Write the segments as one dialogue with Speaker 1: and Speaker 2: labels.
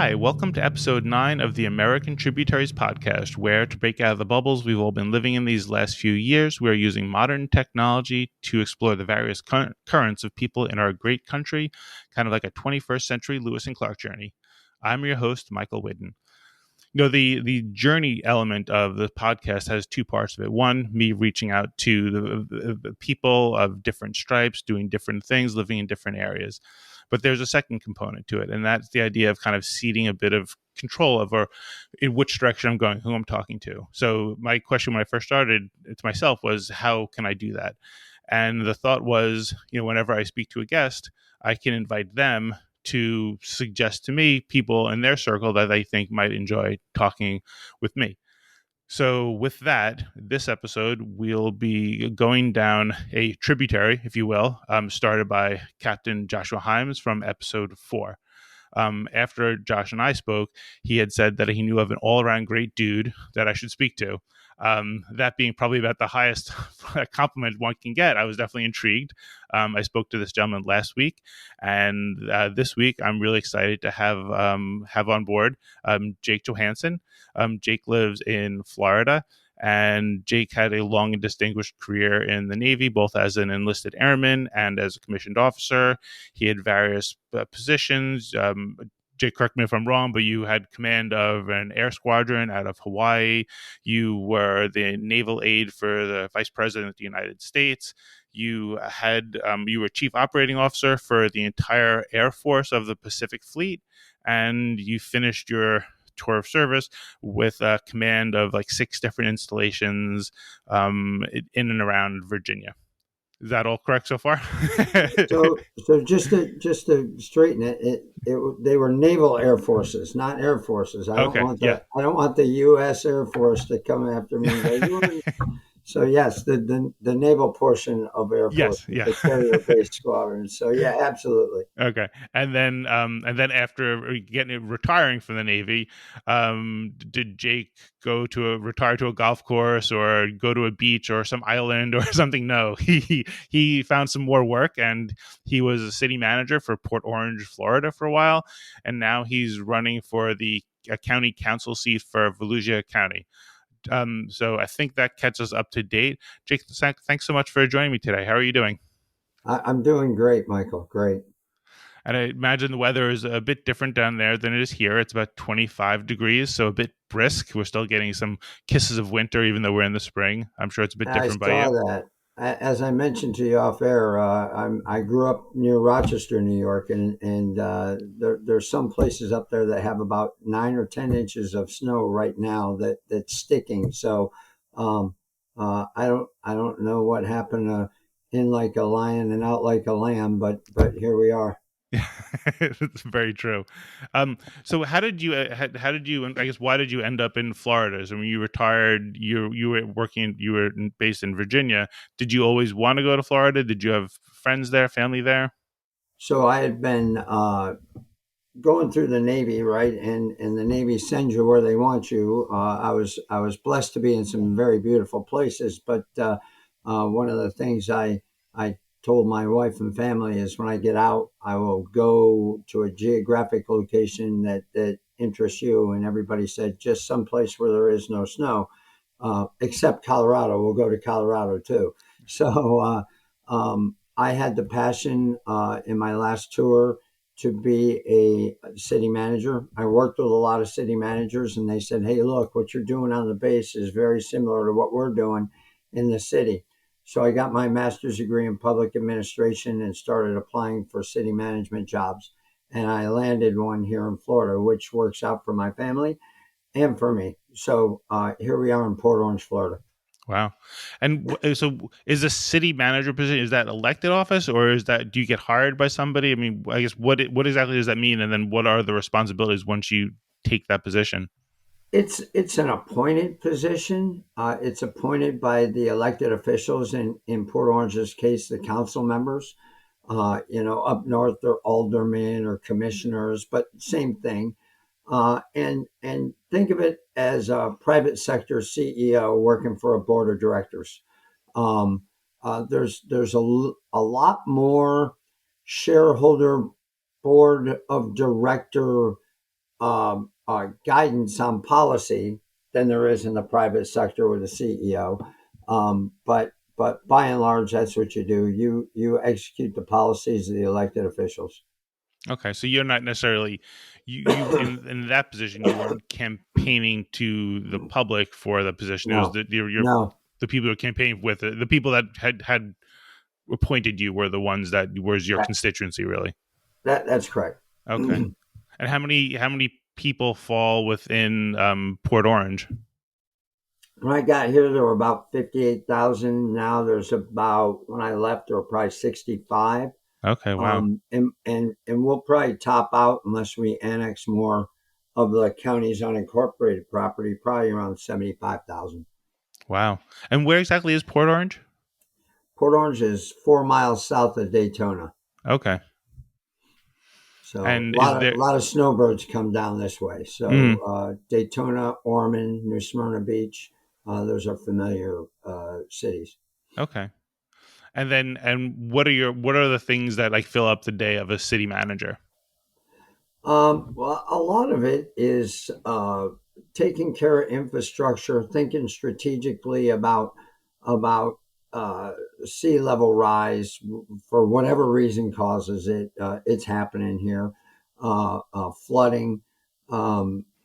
Speaker 1: Hi, welcome to episode 9 of the American Tributaries podcast, where, to break out of the bubbles we've all been living in these last few years, we are using modern technology to explore the various currents of people in our great country, kind of like a 21st century Lewis and Clark journey. I'm your host, Michael Whidden. The journey element of the podcast has two parts of it. One, me reaching out to the people of different stripes, doing different things, living in different areas. But there's a second component to it, and that's the idea of kind of ceding a bit of control over in which direction I'm going, who I'm talking to. So my question when I first started to myself was, how can I do that? And the thought was, whenever I speak to a guest, I can invite them to suggest to me people in their circle that they think might enjoy talking with me. So with that, this episode, we'll be going down a tributary, if you will, started by Captain Joshua Hymes from episode 4. After Josh and I spoke, he had said that he knew of an all-around great dude that I should speak to. That being probably about the highest compliment one can get. I was definitely intrigued. I spoke to this gentleman last week, and this week I'm really excited to have on board Jake Johansson. Jake lives in Florida, and Jake had a long and distinguished career in the Navy, both as an enlisted airman and as a commissioned officer. He had various positions. Jake, correct me if I'm wrong, but you had command of an air squadron out of Hawaii. You were the naval aide for the Vice President of the United States. You were chief operating officer for the entire Air Force of the Pacific Fleet, and you finished your tour of service with a command of like 6 different installations in and around Virginia. Is that all correct so far?
Speaker 2: So just to straighten they were naval air forces, not air forces.
Speaker 1: Okay. Yeah.
Speaker 2: I don't want the U.S. Air Force to come after me. So yes, the naval portion of Air Force,
Speaker 1: Yes. Yeah.
Speaker 2: the carrier-based squadron. So yeah, absolutely.
Speaker 1: Okay, and then after retiring from the Navy, did Jake retire to a golf course or go to a beach or some island or something? No, he found some more work, and he was a city manager for Port Orange, Florida, for a while, and now he's running for the county council seat for Volusia County. So I think that catches us up to date. Jake, thanks so much for joining me today. How are you doing?
Speaker 2: I'm doing great, Michael. Great.
Speaker 1: And I imagine the weather is a bit different down there than it is here. It's about 25 degrees, so a bit brisk. We're still getting some kisses of winter, even though we're in the spring. I'm sure it's a bit
Speaker 2: I
Speaker 1: different by you.
Speaker 2: saw that. As I mentioned to you off air, I grew up near Rochester, New York, and there's some places up there that have about 9 or 10 inches of snow right now that's sticking. So I don't know what happened in like a lion and out like a lamb, but here we are.
Speaker 1: It's very true. So how did you? I guess why did you end up in Florida? So when you retired, you were working. You were based in Virginia. Did you always want to go to Florida? Did you have friends there, family there?
Speaker 2: So I had been going through the Navy, right, and the Navy sends you where they want you. I was blessed to be in some very beautiful places, but one of the things I told my wife and family is when I get out, I will go to a geographic location that interests you. And everybody said just someplace where there is no snow, except Colorado. We'll go to Colorado too. So I had the passion in my last tour to be a city manager. I worked with a lot of city managers, and they said, "Hey, look, what you're doing on the base is very similar to what we're doing in the city." So I got my master's degree in public administration and started applying for city management jobs. And I landed one here in Florida, which works out for my family and for me. So here we are in Port Orange, Florida.
Speaker 1: Wow. And so is the city manager position, is that elected office, or do you get hired by somebody? I mean, I guess what exactly does that mean? And then what are the responsibilities once you take that position?
Speaker 2: It's an appointed position. It's appointed by the elected officials. In Port Orange's case, the council members. Up north they're aldermen or commissioners, but same thing. And think of it as a private sector CEO working for a board of directors. There's a lot more shareholder board of director guidance on policy than there is in the private sector with the CEO. But by and large, that's what you do. You execute the policies of the elected officials.
Speaker 1: Okay, so you're not necessarily you in that position. You weren't campaigning to the public for the position. It was
Speaker 2: No, no,
Speaker 1: the people who were campaigning with it. The people that had appointed you were the ones that was your
Speaker 2: that,
Speaker 1: constituency, really.
Speaker 2: that's correct.
Speaker 1: Okay, and how many people fall within Port Orange?
Speaker 2: When I got here, there were about 58,000. Now there's about, when I left, there were probably 65.
Speaker 1: Okay, wow,
Speaker 2: And we'll probably top out unless we annex more of the county's unincorporated property, probably around 75,000.
Speaker 1: wow. And where exactly is Port Orange?
Speaker 2: Port Orange is 4 miles south of Daytona.
Speaker 1: Okay,
Speaker 2: So
Speaker 1: and is
Speaker 2: a
Speaker 1: there?
Speaker 2: lot of snowbirds come down this way. So
Speaker 1: Mm,
Speaker 2: Daytona, Ormond, New Smyrna Beach, those are familiar cities.
Speaker 1: okay. And what are the things that like fill up the day of a city manager?
Speaker 2: Well, a lot of it is taking care of infrastructure, thinking strategically about sea level rise for whatever reason causes it. It's happening here. Flooding,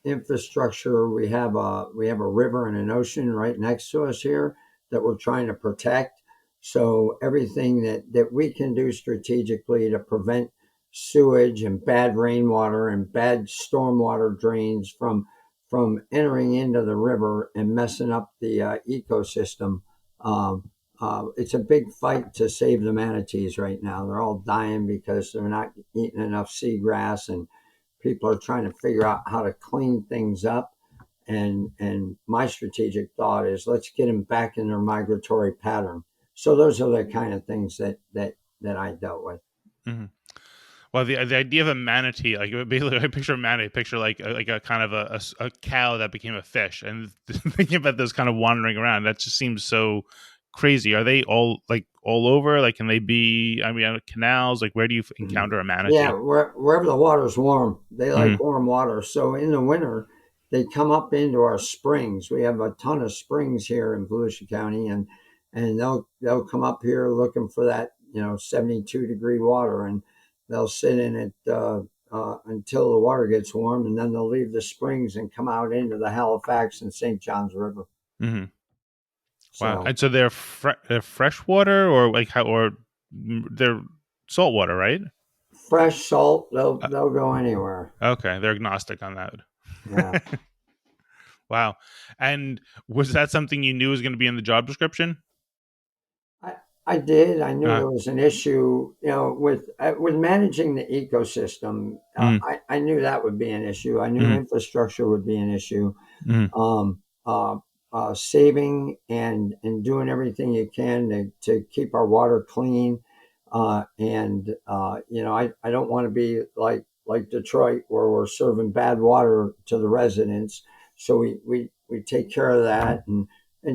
Speaker 2: infrastructure. We have a river and an ocean right next to us here that we're trying to protect. So everything that we can do strategically to prevent sewage and bad rainwater and bad stormwater drains from entering into the river and messing up the ecosystem. It's a big fight to save the manatees right now. They're all dying because they're not eating enough seagrass, and people are trying to figure out how to clean things up. And my strategic thought is let's get them back in their migratory pattern. So those are the kind of things that I dealt with.
Speaker 1: Mhm. Well, the idea of a manatee, like basically, I picture a manatee, picture like a kind of a cow that became a fish, and thinking about those kind of wandering around, that just seems so crazy. Are they all over? Like, can they be? I mean, canals. Like, where do you
Speaker 2: Mhm.
Speaker 1: encounter a
Speaker 2: Yeah,
Speaker 1: manatee?
Speaker 2: wherever the water's warm, they
Speaker 1: Hmm.
Speaker 2: like warm water. So in the winter, they come up into our springs. We have a ton of springs here in Volusia County, and they'll come up here looking for that 72-degree water, and they'll sit in it until the water gets warm, and then they'll leave the springs and come out into the Halifax and St. Johns River.
Speaker 1: Hmm. Wow.
Speaker 2: So
Speaker 1: And so they're freshwater or like how or they're saltwater, right?
Speaker 2: fresh salt, they'll
Speaker 1: Uh,
Speaker 2: they'll go anywhere.
Speaker 1: okay, they're agnostic on
Speaker 2: Yeah.
Speaker 1: that. Wow. And was that something you knew was going to be in the job description?
Speaker 2: I, I did. I knew
Speaker 1: Uh,
Speaker 2: there was an issue, with managing the ecosystem.
Speaker 1: mm,
Speaker 2: I knew that would be an issue. I knew
Speaker 1: mm,
Speaker 2: infrastructure would be an issue.
Speaker 1: mm,
Speaker 2: Um, uh, Saving and doing everything you can to keep our water clean. I don't want to be like Detroit where we're serving bad water to the residents. So we take care of that and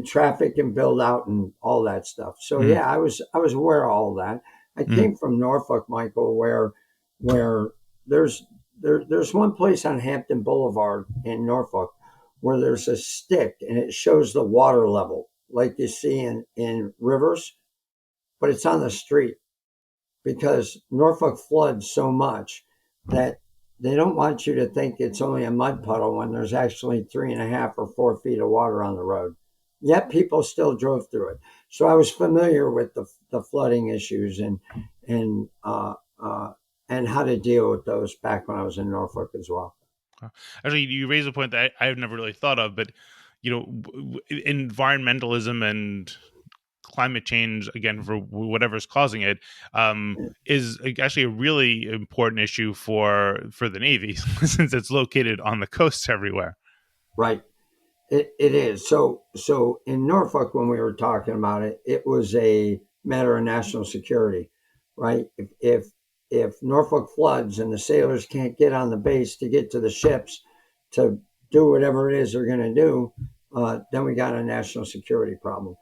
Speaker 2: traffic and build out and all that stuff. So
Speaker 1: mm,
Speaker 2: yeah, I was aware of all that. I
Speaker 1: mm,
Speaker 2: came from Norfolk, Michael, where there's there's one place on Hampton Boulevard in Norfolk where there's a stick and it shows the water level like you see in rivers, but it's on the street because Norfolk floods so much that they don't want you to think it's only a mud puddle when there's actually 3.5 or 4 feet of water on the road. Yet people still drove through it. So I was familiar with the flooding issues and uh, uh, and how to deal with those back when I was in Norfolk as well.
Speaker 1: Actually, you raise a point that I've never really thought of, but environmentalism and climate change, again, for whatever's causing it, is actually a really important issue for the Navy since it's located on the coasts everywhere.
Speaker 2: Right. It is. So in Norfolk, when we were talking about it, it was a matter of national security, right? If Norfolk floods and the sailors can't get on the base to get to the ships to do whatever it is they're going to do, then we got a national security problem.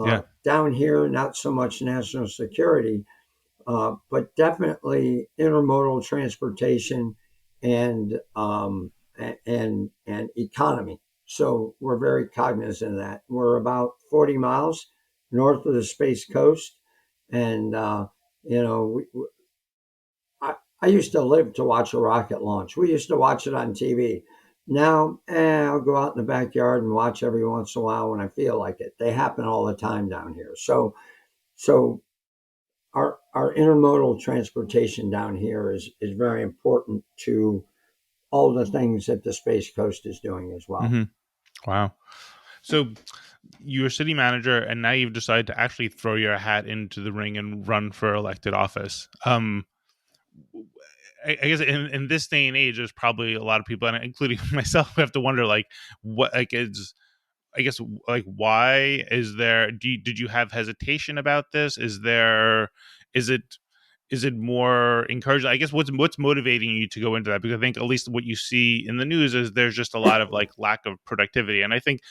Speaker 1: Yeah.
Speaker 2: Down here, not so much national security, but definitely intermodal transportation and and economy. So we're very cognizant of that. We're about 40 miles north of the Space Coast, and you know, I used to live to watch a rocket launch. We used to watch it on TV. Now, I'll go out in the backyard and watch every once in a while when I feel like it. They happen all the time down here. So our intermodal transportation down here is very important to all the things that the Space Coast is doing as well.
Speaker 1: Mm-hmm. Wow. So you're city manager, and now you've decided to actually throw your hat into the ring and run for elected office. I guess in this day and age, there's probably a lot of people, and including myself, who have to wonder, like, what, like, is, I guess, like, why is there? Did you have hesitation about this? Is it is it more encouraging? I guess what's motivating you to go into that? Because I think at least what you see in the news is there's just a lot of like lack of productivity, and I think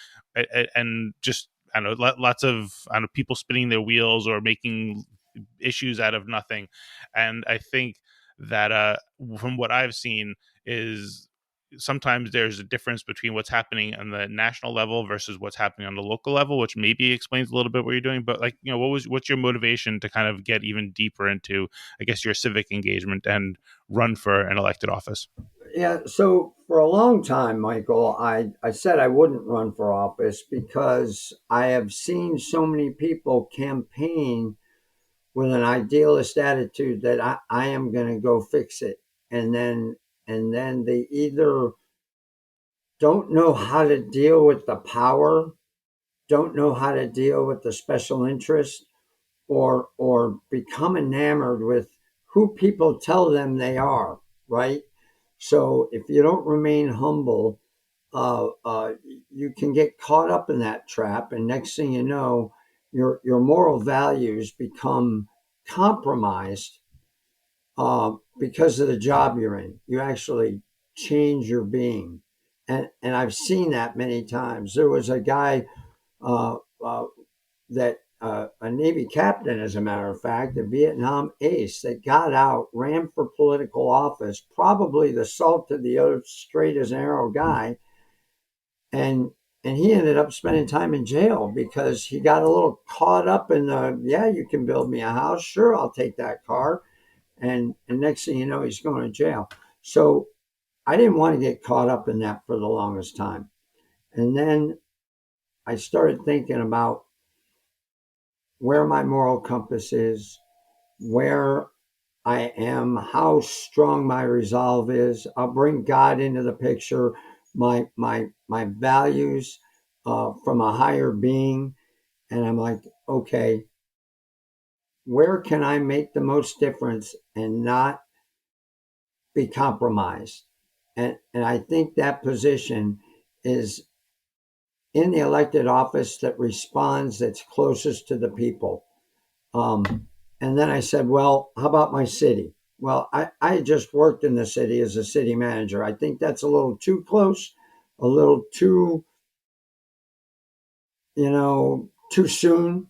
Speaker 1: and just, I don't know, lots of, I don't know, people spinning their wheels or making issues out of nothing, and I think that from what I've seen is sometimes there's a difference between what's happening on the national level versus what's happening on the local level, which maybe explains a little bit what you're doing. But, like, what's your motivation to kind of get even deeper into, I guess, your civic engagement and run for an elected office?
Speaker 2: Yeah, so for a long time, Michael, I said I wouldn't run for office because I have seen so many people campaign with an idealist attitude that I am going to go fix it. And then they either don't know how to deal with the power, don't know how to deal with the special interest, or become enamored with who people tell them they are, right? So if you don't remain humble, uh, uh, you can get caught up in that trap, and next thing you know, your moral values become compromised because of the job you're in. You actually change your being, and I've seen that many times. There was a guy uh, uh, that a Navy captain, as a matter of fact, a Vietnam ace that got out, ran for political office, probably the salt of the earth, straight as an arrow guy, and he ended up spending time in jail because he got a little caught up in the, yeah, you can build me a house, sure, I'll take that car, and next thing you know, he's going to jail. So I didn't want to get caught up in that for the longest time, and then I started thinking about where my moral compass is, where I am, how strong my resolve is. I'll bring God into the picture, my values from a higher being, and I'm like, okay, where can I make the most difference and not be compromised? And I think that position is in the elected office that responds, that's closest to the people. And then I said, well, how about my city? Well, I just worked in the city as a city manager. I think that's a little too close, a little too, too soon.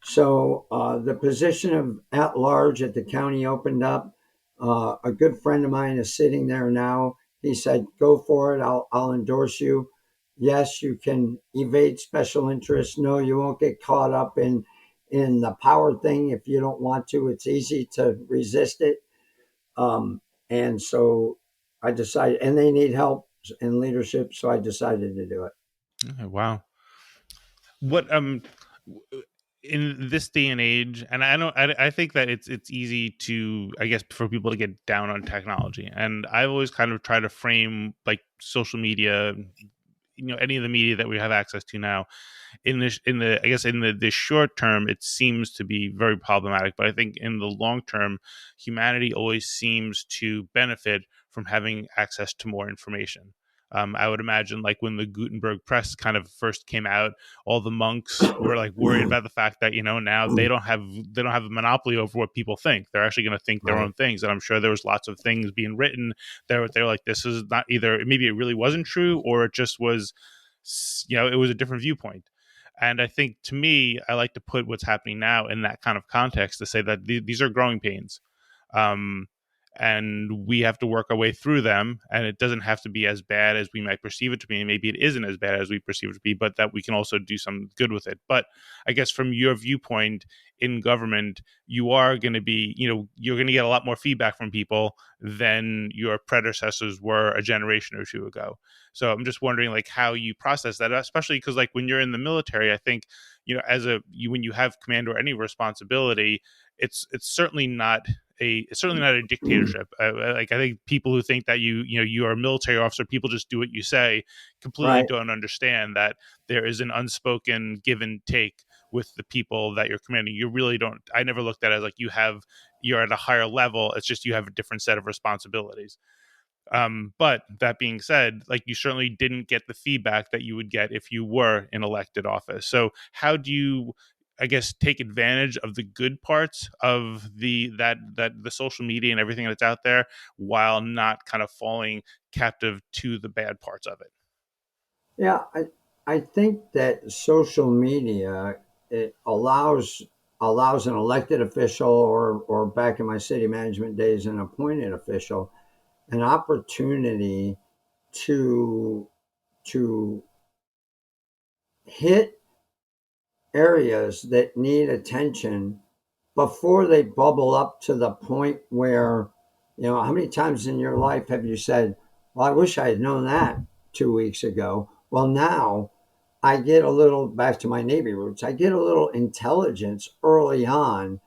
Speaker 2: So the position of at large at the county opened up. A good friend of mine is sitting there now. He said, go for it. I'll endorse you. Yes, you can evade special interests. No, you won't get caught up in the power thing if you don't want to. It's easy to resist it. And so I decided, and they need help in leadership. So I decided to do it.
Speaker 1: Okay, wow. What in this day and age, and I think that it's easy to, I guess, for people to get down on technology, and I've always kind of tried to frame, like, social media, any of the media that we have access to now, in the I guess in the short term, it seems to be very problematic, but I think in the long term, humanity always seems to benefit from having access to more information. I would imagine, like, when the Gutenberg press kind of first came out, all the monks were like worried about the fact that, now they don't have a monopoly over what people think. They're actually going to think their
Speaker 2: Right.
Speaker 1: own things, and I'm sure there was lots of things being written they're like, this is not, either maybe it really wasn't true, or it just was, it was a different viewpoint. And I think, to me, I like to put what's happening now in that kind of context, to say that these are growing pains. Um, and we have to work our way through them, and it doesn't have to be as bad as we might perceive it to be, and maybe it isn't as bad as we perceive it to be, but that we can also do some good with it. But I guess from your viewpoint in government, you are going to be, you're going to get a lot more feedback from people than your predecessors were a generation or two ago. So I'm just wondering, like, how you process that, especially because, like, when you're in the military, I think, when you have command or any responsibility, it's certainly not a dictatorship. Like, I think people who think that you are a military officer, people just do what you say, completely
Speaker 2: Right.
Speaker 1: don't understand that there is an unspoken give and take with the people that you're commanding. You really don't. I never looked at it as like you're at a higher level. It's just you have a different set of responsibilities. But that being said, like, you certainly didn't get the feedback that you would get if you were in elected office. So how do you, I guess, take advantage of the good parts of the social media and everything that's out there, while not kind of falling captive to the bad parts of it?
Speaker 2: Yeah, I think that social media, it allows an elected official, or back in my city management days, an appointed official, an opportunity to to hit areas that need attention before they bubble up to the point where, how many times in your life have you said, well, I wish I had known that 2 weeks ago? Well, now I get a little, back to my Navy roots, I get a little intelligence early on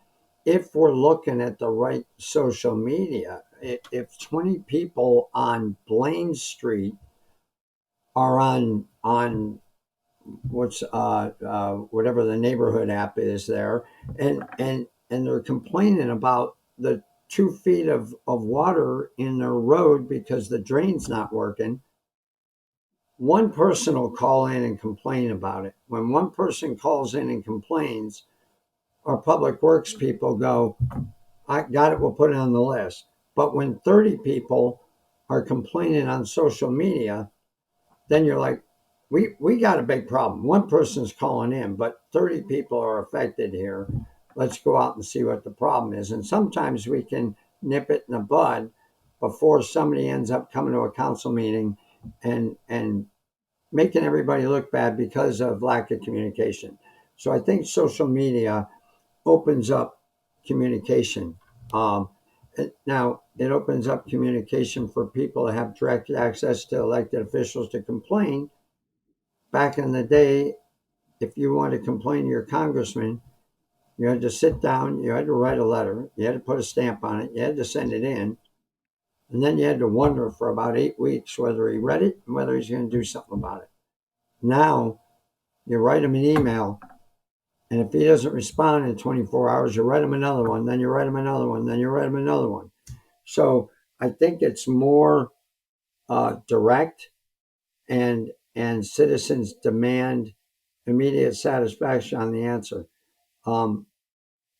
Speaker 2: if we're looking at the right social media. If 20 people on Blaine Street are on what's whatever the neighborhood app is there, and they're complaining about the 2 feet of water in their road because the drain's not working, one person will call in and complain about it. When one person calls in and complains, our public works people go, I got it, we'll put it on the list. But when 30 people are complaining on social media, then you're like, we got a big problem. One person's calling in, but 30 people are affected here. Let's go out and see what the problem is. And sometimes we can nip it in the bud before somebody ends up coming to a council meeting and making everybody look bad because of lack of communication. So I think social media opens up communication. Um, Now, it opens up communication for people to have direct access to elected officials to complain. Back in the day, if you wanted to complain to your congressman, you had to sit down, you had to write a letter, you had to put a stamp on it, you had to send it in, and then you had to wonder for about 8 weeks whether he read it and whether he's going to do something about it. Now, you write him an email, and if he doesn't respond in 24 hours, you write him another one, then you write him another one, then you write him another one. So I think it's more direct, and citizens demand immediate satisfaction on the answer. Um,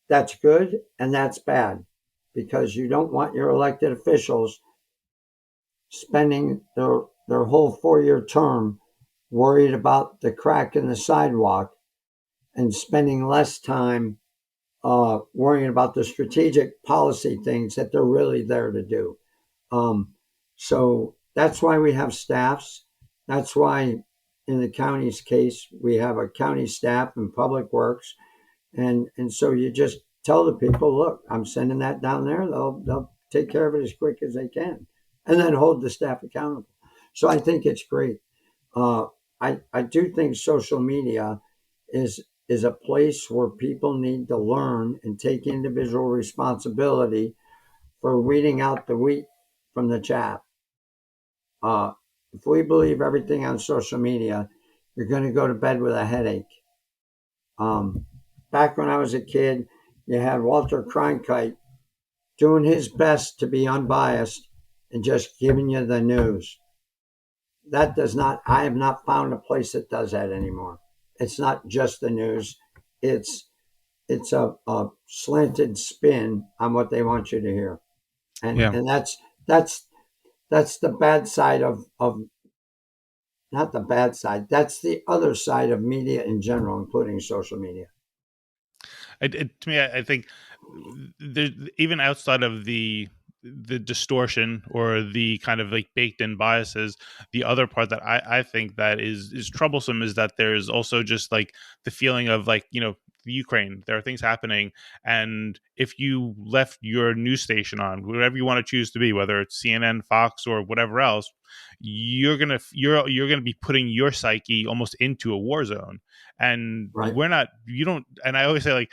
Speaker 2: that's good and that's bad, because you don't want your elected officials spending their whole 4 year term worried about the crack in the sidewalk and spending less time worrying about the strategic policy things that they're really there to do. Um, so that's why we have staffs. That's why, in the county's case, we have a county staff and public works, and so you just tell the people, look, I'm sending that down there. They'll take care of it as quick as they can, and then hold the staff accountable. So I think it's great. Uh, I do think social media is a place where people need to learn and take individual responsibility for weeding out the wheat from the chaff. Uh, if we believe everything on social media, you're going to go to bed with a headache. Um, Back when I was a kid, you had Walter Cronkite doing his best to be unbiased and just giving you the news. That does not, I have not found a place that does that anymore. It's not just the news. It's a slanted spin on what they want you to hear. And
Speaker 1: Yeah.
Speaker 2: and that's the bad side of not the bad side. That's the other side of media in general, including social media.
Speaker 1: To me, I think there, even outside of the distortion or the kind of like baked in biases. The other part that I think that is troublesome is that there's also just like the feeling of like, the Ukraine, there are things happening, and if you left your news station on, whatever you want to choose to be, whether it's CNN, Fox, or whatever else, you're gonna be putting your psyche almost into a war zone. And
Speaker 2: Right.
Speaker 1: you don't, and I always say, like,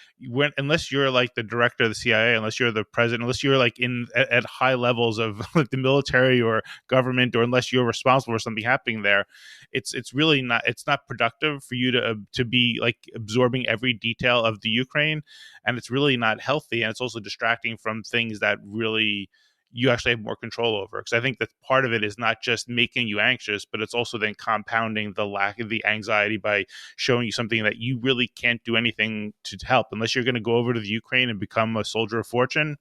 Speaker 1: unless you're like the director of the CIA, unless you're the president, unless you're like at high levels of like the military or government, or unless you're responsible for something happening there, it's really not, it's not productive for you to be like absorbing every detail of the Ukraine, and it's really not healthy, and it's also distracting from things that really you actually have more control over. Because I think that part of it is not just making you anxious, but it's also then compounding the lack of the anxiety by showing you something that you really can't do anything to help, unless you're going to go over to the Ukraine and become a soldier of fortune,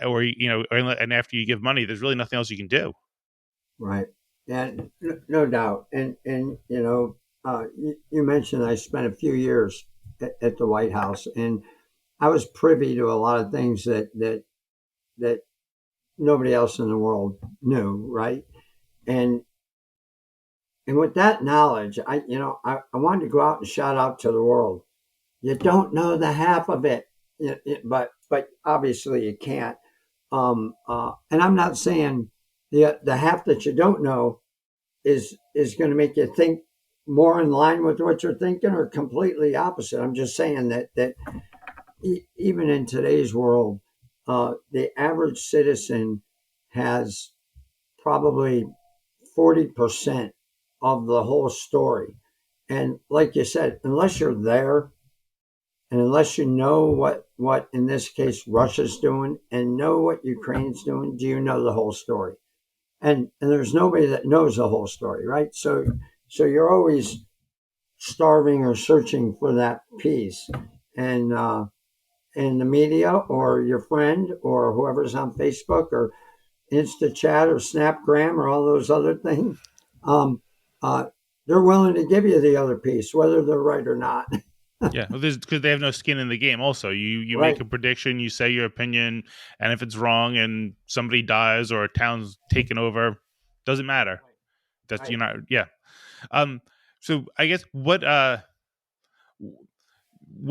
Speaker 1: or and after you give money, there's really nothing else you can do.
Speaker 2: Right. And no doubt. And you mentioned I spent a few years at the White House, and I was privy to a lot of things that nobody else in the world knew. Right. And and with that knowledge, I wanted to go out and shout out to the world. You don't know the half of it, but obviously you can't. And I'm not saying the half that you don't know is going to make you think more in line with what you're thinking, or completely opposite. I'm just saying that even in today's world, the average citizen has probably 40% of the whole story. And like you said, unless you're there, and unless you know what in this case Russia's doing and know what Ukraine's doing, do you know the whole story? And there's nobody that knows the whole story, right? So you're always starving or searching for that piece, and in the media or your friend or whoever's on Facebook or InstaChat or Snapgram or all those other things, um, uh, they're willing to give you the other piece, whether they're right or not.
Speaker 1: Yeah, well, because they have no skin in the game. Also, you make
Speaker 2: Right,
Speaker 1: a prediction, you say your opinion, and if it's wrong and somebody dies or a town's taken over, doesn't matter. That's,
Speaker 2: right.
Speaker 1: you're not. Yeah. Um. So I guess what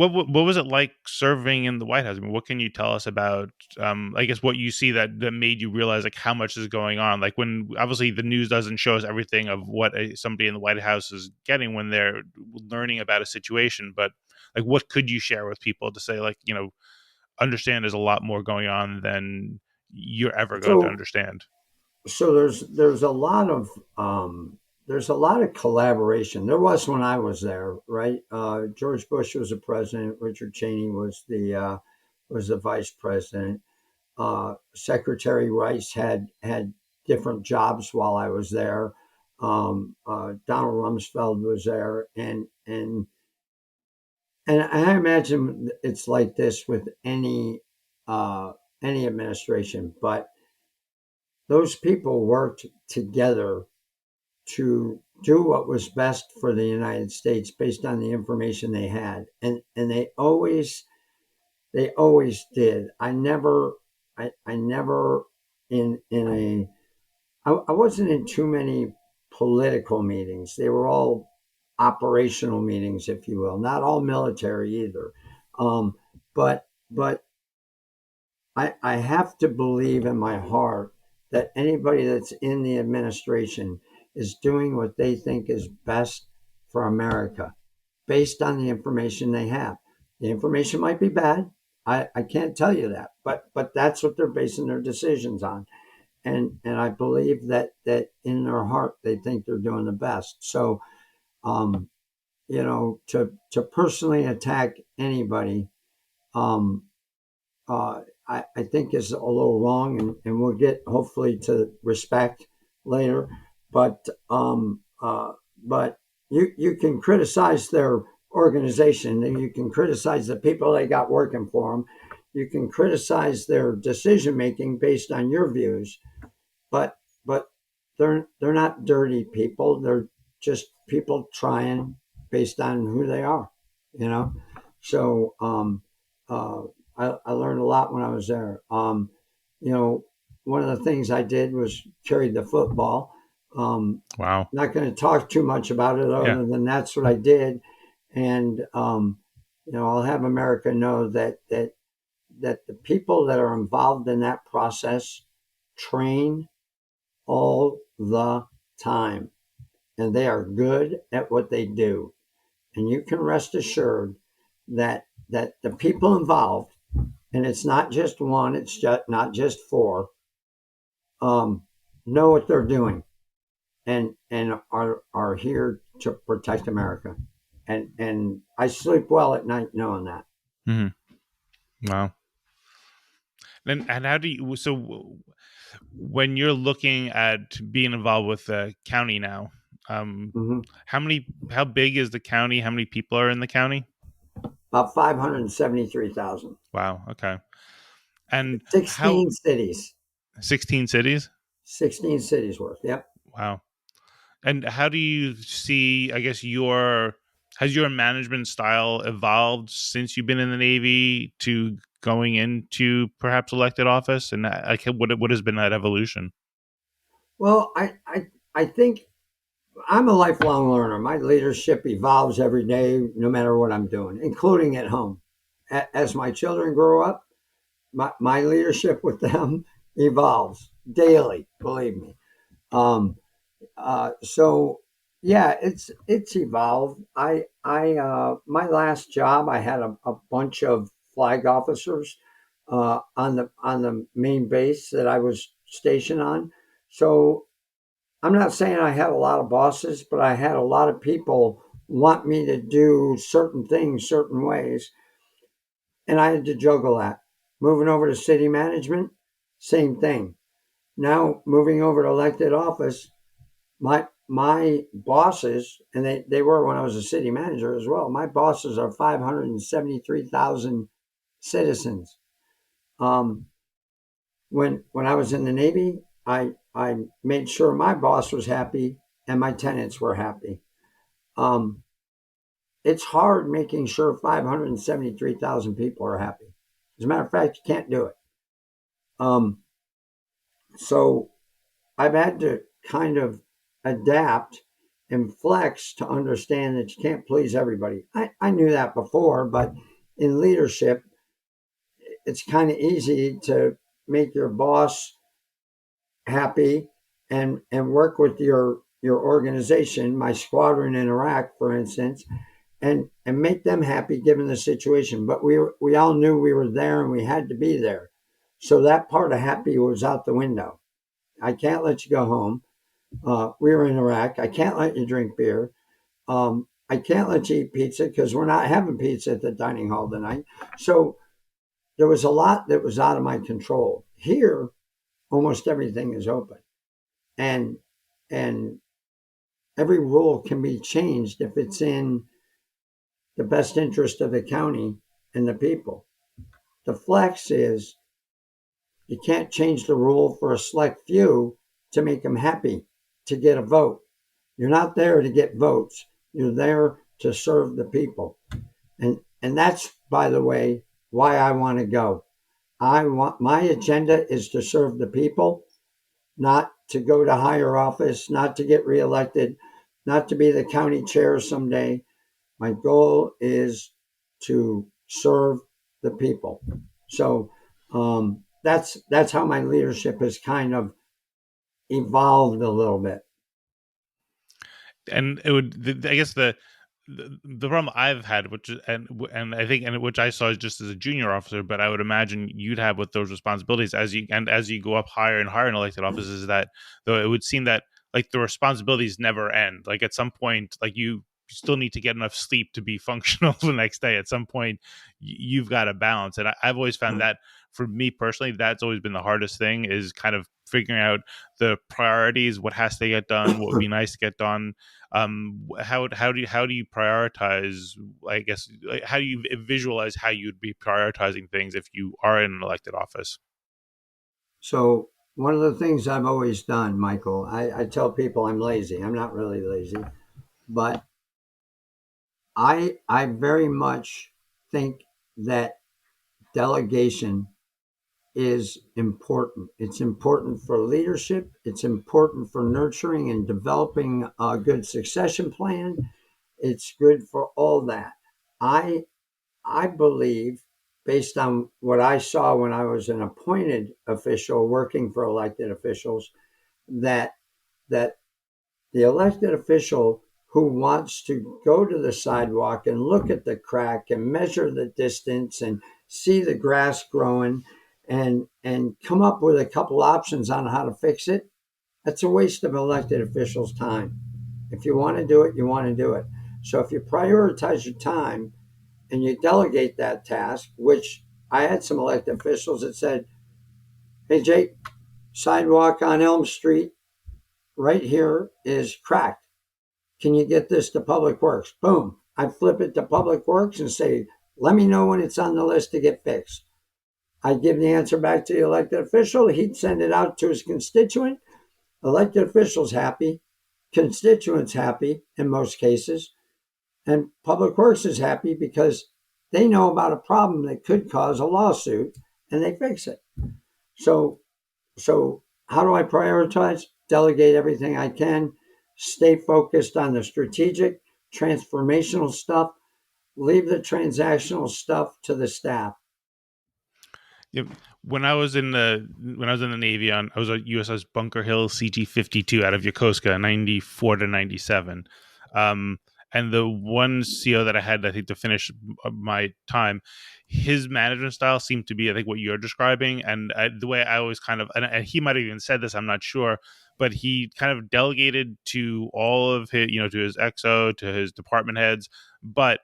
Speaker 1: was it like serving in the White House? I mean, what can you tell us about? I guess what you see that made you realize like how much is going on. Like, when obviously the news doesn't show us everything of what somebody in the White House is getting when they're learning about a situation, but like, what could you share with people to say, like, understand there's a lot more going on than you're ever going to
Speaker 2: So
Speaker 1: understand.
Speaker 2: so there's a lot of collaboration. There was when I was there, right? George Bush was the president. Richard Cheney was the vice president. Secretary Rice had different jobs while I was there. Donald Rumsfeld was there, and I imagine it's like this with any administration, but those people worked together to do what was best for the United States based on the information they had, and they always did. I never in a I wasn't in too many political meetings. They were all operational meetings, if you will, not all military either. But I have to believe in my heart that anybody that's in the administration is doing what they think is best for America based on the information they have. The information might be bad. I can't tell you that, but that's what they're basing their decisions on. And I believe that in their heart they think they're doing the best. So um, to personally attack anybody, um, I think is a little wrong, and we'll get hopefully to respect later. But but you can criticize their organization, and you can criticize the people they got working for them. You can criticize their decision making based on your views, but but they're not dirty people. They're just people trying based on who they are, you know. So uh, I learned a lot when I was there. one of the things I did was carried the football. Um,
Speaker 1: Wow.
Speaker 2: not going to talk too much about it
Speaker 1: Yeah.
Speaker 2: other than that's what I did. And, I'll have America know that the people that are involved in that process train all the time, and they are good at what they do. And you can rest assured that the people involved, and it's not just one, it's just not just four, um, know what they're doing, and are here to protect America. And I sleep well at night knowing that.
Speaker 1: Hmm. Wow. And how do you when you're looking at being involved with the county now,
Speaker 2: Hmm.
Speaker 1: how big is the county? How many people are in the county?
Speaker 2: About 573,000.
Speaker 1: Wow. Okay. And how
Speaker 2: 16 cities.
Speaker 1: 16 cities?
Speaker 2: 16 cities worth. Yep.
Speaker 1: Wow. And how do you see, I guess, has your management style evolved since you've been in the Navy to going into perhaps elected office? And like, what has been that evolution?
Speaker 2: Well, I think I'm a lifelong learner. My leadership evolves every day, no matter what I'm doing, including at home. As my children grow up, my leadership with them evolves daily, believe me. Um, so yeah, it's evolved. I my last job, I had a bunch of flag officers on the main base that I was stationed on. So I'm not saying I had a lot of bosses, but I had a lot of people want me to do certain things certain ways, and I had to juggle that. Moving over to city management, same thing. Now moving over to elected office, my bosses, and they were when I was a city manager as well. My bosses are 573,000 citizens. Um, when I was in the Navy, I made sure my boss was happy and my tenants were happy. Um, it's hard making sure 573,000 people are happy. As a matter of fact, you can't do it. Um, so I've had to kind of adapt and flex to understand that you can't please everybody. I knew that before, but in leadership, it's kind of easy to make your boss happy and work with your organization, my squadron in Iraq, for instance, and make them happy given the situation. But we all knew we were there and we had to be there. So that part of happy was out the window. I can't let you go home. We were in Iraq. I can't let you drink beer. I can't let you eat pizza because we're not having pizza at the dining hall tonight. So there was a lot that was out of my control. Here, almost everything is open, and and every rule can be changed if it's in the best interest of the county and the people. The flex is you can't change the rule for a select few to make them happy to get a vote. You're not there to get votes. You're there to serve the people. And that's, by the way, why I want to go. I want my agenda is to serve the people, not to go to higher office, not to get reelected, not to be the county chair someday. My goal is to serve the people. So that's how my leadership has kind of evolved a little bit.
Speaker 1: And it would, I guess, the problem I've had, which is, and I think, and which I saw just as a junior officer, but I would imagine you'd have with those responsibilities as you go up higher and higher in elected offices, is that though it would seem that like the responsibilities never end. Like at some point, like you still need to get enough sleep to be functional the next day. At some point, you've got to balance, and I've always found that for me personally, that's always been the hardest thing is kind of figuring out the priorities, what has to get done, what would be nice to get done. How do you prioritize, I guess, like, how do you visualize how you'd be prioritizing things if you are in an elected office?
Speaker 2: So one of the things I've always done, Michael, I tell people I'm lazy. I'm not really lazy, but I very much think that delegation is important. It's important for leadership. It's important for nurturing and developing a good succession plan. It's good for all that. I I believe, based on what I saw when I was an appointed official working for elected officials, that that the elected official who wants to go to the sidewalk and look at the crack and measure the distance and see the grass growing and come up with a couple options on how to fix it, that's a waste of elected officials' time. If you want to do it, you want to do it. So if you prioritize your time and you delegate that task, which I had some elected officials that said, "Hey, Jake, sidewalk on Elm Street right here is cracked. Can you get this to Public Works?" Boom. I flip it to Public Works and say, "Let me know when it's on the list to get fixed." I'd give the answer back to the elected official. He'd send it out to his constituent. Elected officials happy, constituents happy in most cases, and Public Works is happy because they know about a problem that could cause a lawsuit and they fix it. So, so how do I prioritize? Delegate everything I can, stay focused on the strategic, transformational stuff, leave the transactional stuff to the staff.
Speaker 1: Yep. When I was in the Navy, I was at USS Bunker Hill CG-52 out of Yokosuka, 94 to 97. Um, and the one CO that I had, I think, to finish my time, his management style seemed to be, I think, what you're describing. And the way I always kind of, and he might have even said this, I'm not sure, but he kind of delegated to all of his, to his XO, to his department heads, but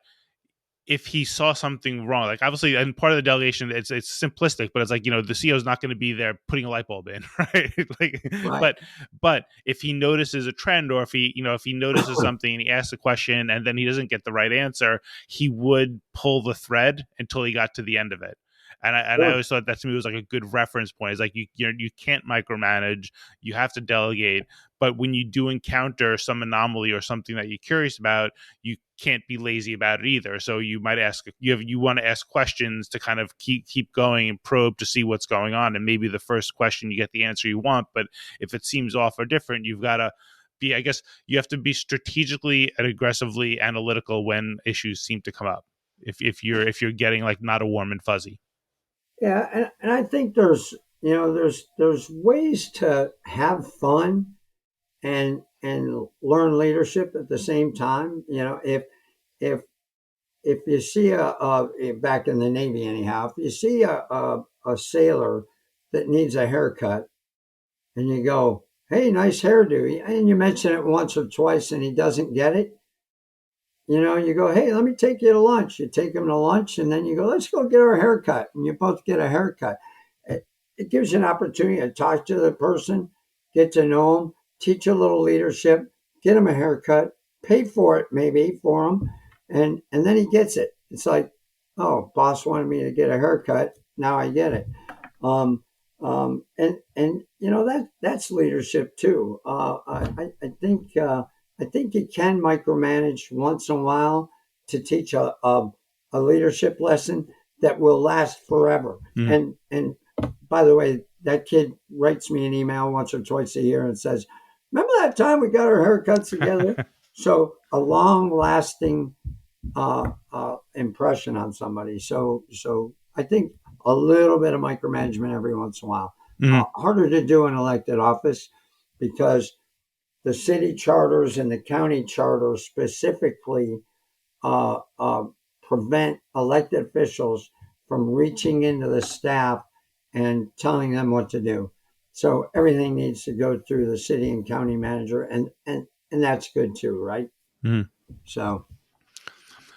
Speaker 1: if he saw something wrong, like obviously, and part of the delegation, it's simplistic, but it's like the CEO is not going to be there putting a light bulb in, right? Like,
Speaker 2: Right.
Speaker 1: but if he notices a trend, or if he notices something and he asks a question and then he doesn't get the right answer, he would pull the thread until he got to the end of it. And I
Speaker 2: Sure.
Speaker 1: always thought that to me was like a good reference point. It's like you can't micromanage, you have to delegate, but when you do encounter some anomaly or something that you're curious about, you can't be lazy about it either. So you might ask, you want to ask questions to kind of keep going and probe to see what's going on. And maybe the first question you get the answer you want, but if it seems off or different, you've got to be, I guess you have to be strategically and aggressively analytical when issues seem to come up. If you're getting like not a warm and fuzzy.
Speaker 2: Yeah, and I think there's ways to have fun and learn leadership at the same time. If if you see back in the Navy anyhow, if you see a sailor that needs a haircut and you go, "Hey, nice hairdo," and you mention it once or twice and he doesn't get it, you go, "Hey, let me take you to lunch." You take him to lunch and then you go, "Let's go get our haircut." And you both get a haircut. It gives you an opportunity to talk to the person, get to know them, teach a little leadership, get him a haircut, pay for it maybe for him, and then he gets it. It's like, "Oh, boss wanted me to get a haircut. Now I get it." Um, and that's leadership too. I think you can micromanage once in a while to teach a leadership lesson that will last forever.
Speaker 1: Mm.
Speaker 2: And by the way, that kid writes me an email once or twice a year and says, "Remember that time we got our haircuts together?" So a long lasting impression on somebody. So I think a little bit of micromanagement every once in a while.
Speaker 1: Mm.
Speaker 2: Harder to do in elected office because the city charters and the county charter specifically uh, uh, prevent elected officials from reaching into the staff and telling them what to do. So everything needs to go through the city and county manager, and that's good too, right?
Speaker 1: Mm.
Speaker 2: So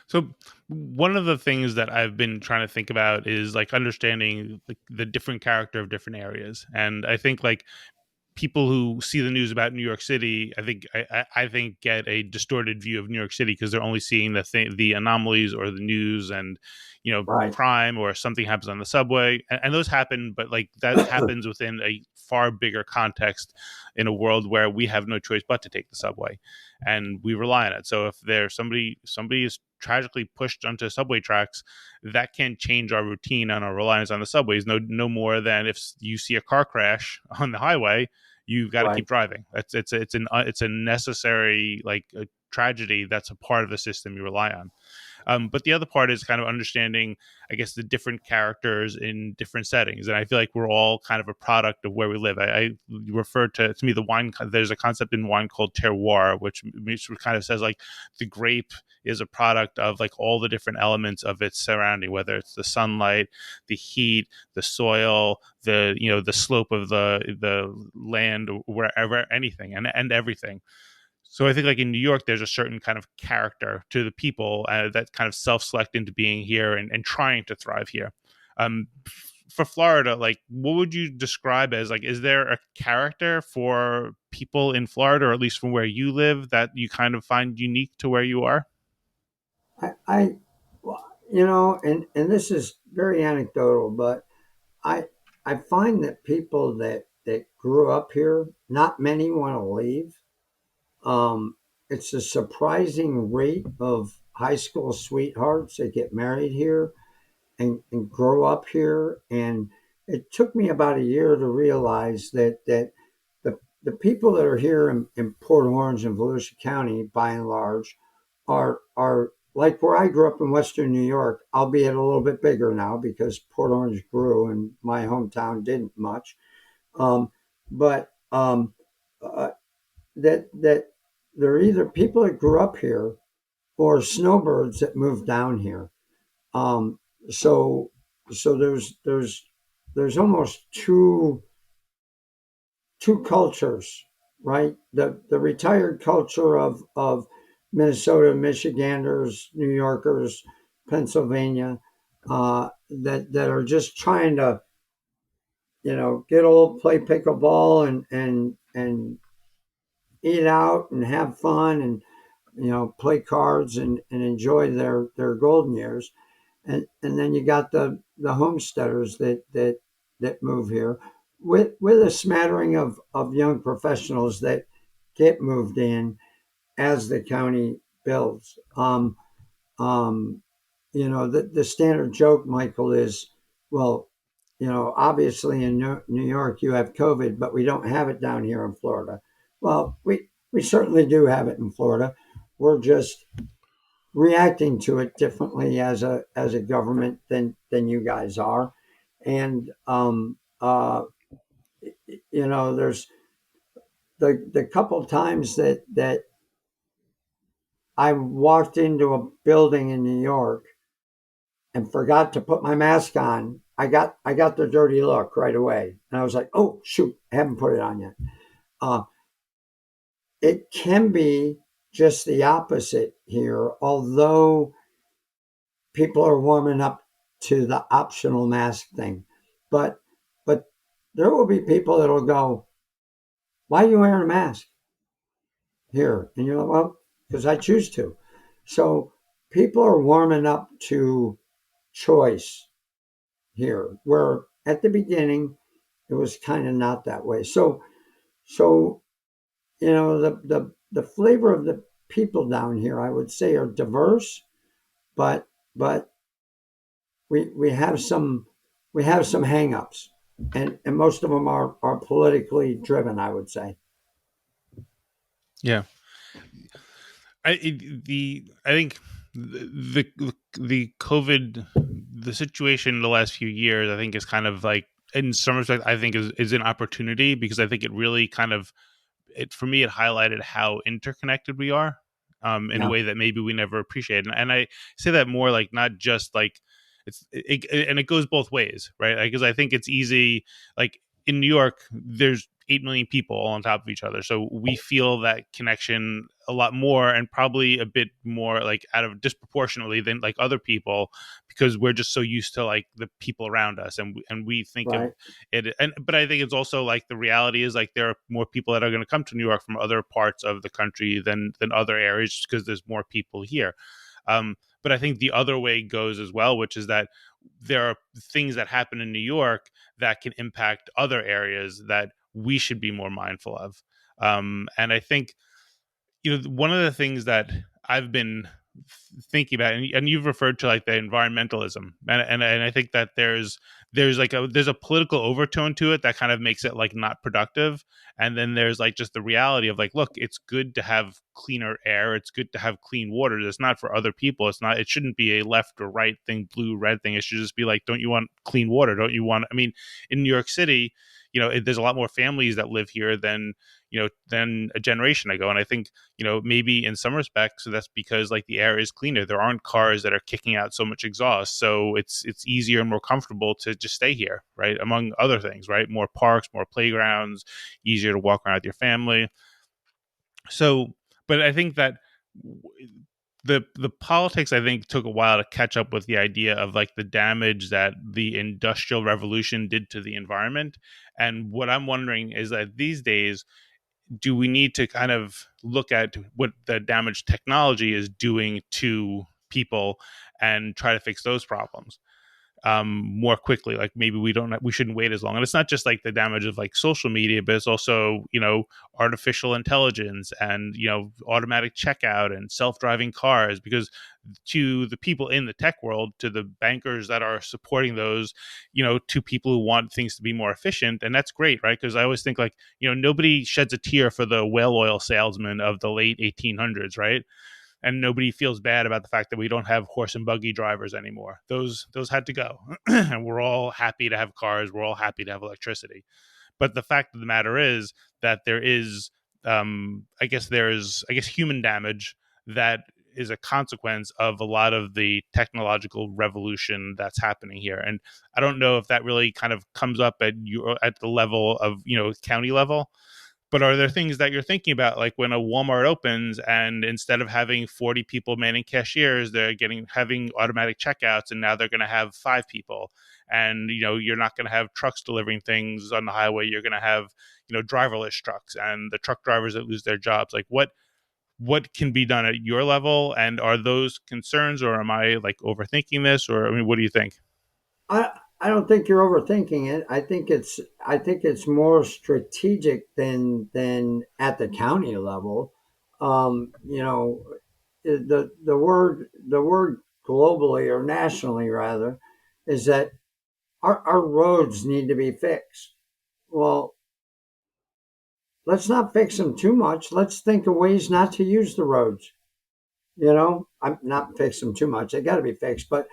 Speaker 1: So one of the things that I've been trying to think about is like understanding the different character of different areas. And I think like people who see the news about New York City, I think get a distorted view of New York City because they're only seeing the anomalies or the news, and
Speaker 2: Right.
Speaker 1: crime or something happens on the subway, and those happen, but like that happens within a far bigger context in a world where we have no choice but to take the subway, and we rely on it. So if there's somebody is tragically pushed onto subway tracks, that can change our routine and our reliance on the subways. No more than if you see a car crash on the highway, you've got to
Speaker 2: Right.
Speaker 1: keep driving. It's a necessary, like, a tragedy that's a part of the system you rely on. But the other part is kind of understanding, I guess, the different characters in different settings. And I feel like we're all kind of a product of where we live. I refer to me, the wine, there's a concept in wine called terroir, which kind of says like the grape is a product of like all the different elements of its surrounding, whether it's the sunlight, the heat, the soil, the slope of the land, wherever, anything and everything. So I think like in New York, there's a certain kind of character to the people that kind of self-select into being here and trying to thrive here. Um, for Florida, like, what would you describe as, like, is there a character for people in Florida, or at least from where you live, that you kind of find unique to where you are?
Speaker 2: I and this is very anecdotal, but I I find that people that grew up here, not many want to leave. Um, it's a surprising rate of high school sweethearts that get married here and grow up here. And it took me about a year to realize that the people that are here in Port Orange and Volusia County, by and large, are like where I grew up in Western New York, albeit a little bit bigger now because Port Orange grew and my hometown didn't much. Um, but that they're either people that grew up here or snowbirds that moved down here. Um, so so there's almost two cultures, right? The retired culture of Minnesota, Michiganders, New Yorkers, Pennsylvania, that are just trying to get old, play pickleball, and eat out and have fun and play cards and enjoy their golden years. And then you got the homesteaders that move here with a smattering of young professionals that get moved in as the county builds. Um, the standard joke, Michael, is, well, obviously in New York you have COVID, but we don't have it down here in Florida. Well, we certainly do have it in Florida. We're just reacting to it differently as a government than you guys are. And there's the couple times that I walked into a building in New York and forgot to put my mask on. I got the dirty look right away, and I was like, "Oh shoot, I haven't put it on yet." Uh, it can be just the opposite here, although people are warming up to the optional mask thing. But there will be people that'll go, "Why are you wearing a mask here?" And you're like, "Well, because I choose to." So people are warming up to choice here, where at the beginning it was kind of not that way. So the flavor of the people down here, I would say, are diverse, but we have some hangups, and most of them are politically driven, I would say.
Speaker 1: Yeah. I think the COVID, the situation in the last few years, I think is kind of like, in some respects, I think is an opportunity, because I think it really kind of, for me, it highlighted how interconnected we are, in a
Speaker 2: Yeah.
Speaker 1: way that maybe we never appreciated. And I say that more like, not just like, and it goes both ways, right? Because I think it's easy, like in New York, there's 8 million people all on top of each other, so we feel that connection a lot more, and probably a bit more like out of disproportionately than like other people, because we're just so used to like the people around us, and we think of
Speaker 2: Right.
Speaker 1: it. And but I think it's also like, the reality is like, there are more people that are going to come to New York from other parts of the country than other areas, because there's more people here. But I think the other way goes as well, which is that there are things that happen in New York that can impact other areas that we should be more mindful of. And I think, one of the things that I've been thinking about, and you've referred to like the environmentalism, and I think that there's a political overtone to it that kind of makes it like not productive, and then there's like just the reality of like, look, it's good to have cleaner air, it's good to have clean water. It's not for other people. It shouldn't be a left or right thing, blue red thing. It should just be like, don't you want clean water? Don't you want? I mean, in New York City, there's a lot more families that live here than a generation ago, and I think maybe in some respects that's because like the air is cleaner. There aren't cars that are kicking out so much exhaust, so it's easier and more comfortable to just stay here, right? Among other things, right? More parks, more playgrounds, easier to walk around with your family. So, but I think that the politics, I think, took a while to catch up with the idea of like the damage that the industrial revolution did to the environment. And what I'm wondering is that these days, do we need to kind of look at what the damage technology is doing to people and try to fix those problems more quickly? Like maybe we shouldn't wait as long. And it's not just like the damage of like social media, but it's also artificial intelligence and automatic checkout and self-driving cars. Because to the people in the tech world, to the bankers that are supporting those, to people who want things to be more efficient, and that's great, right? Because I always think like nobody sheds a tear for the whale oil salesman of the late 1800s, right? And nobody feels bad about the fact that we don't have horse and buggy drivers anymore. Those had to go, and we're all happy to have cars. We're all happy to have electricity. But the fact of the matter is that there is, I guess human damage that is a consequence of a lot of the technological revolution that's happening here. And I don't know if that really kind of comes up at the level of county level. But are there things that you're thinking about, like when a Walmart opens and instead of having 40 people manning cashiers, they're having automatic checkouts, and now they're going to have 5 people, and you're not going to have trucks delivering things on the highway. You're going to have driverless trucks, and the truck drivers that lose their jobs. Like what can be done at your level, and are those concerns, or am I like overthinking this, or I mean, what do you think?
Speaker 2: I don't think you're overthinking it. I think it's more strategic than at the county level. The word globally or nationally rather is that our roads need to be fixed. Well, let's not fix them too much. Let's think of ways not to use the roads. I'm not fix them too much. They got to be fixed, but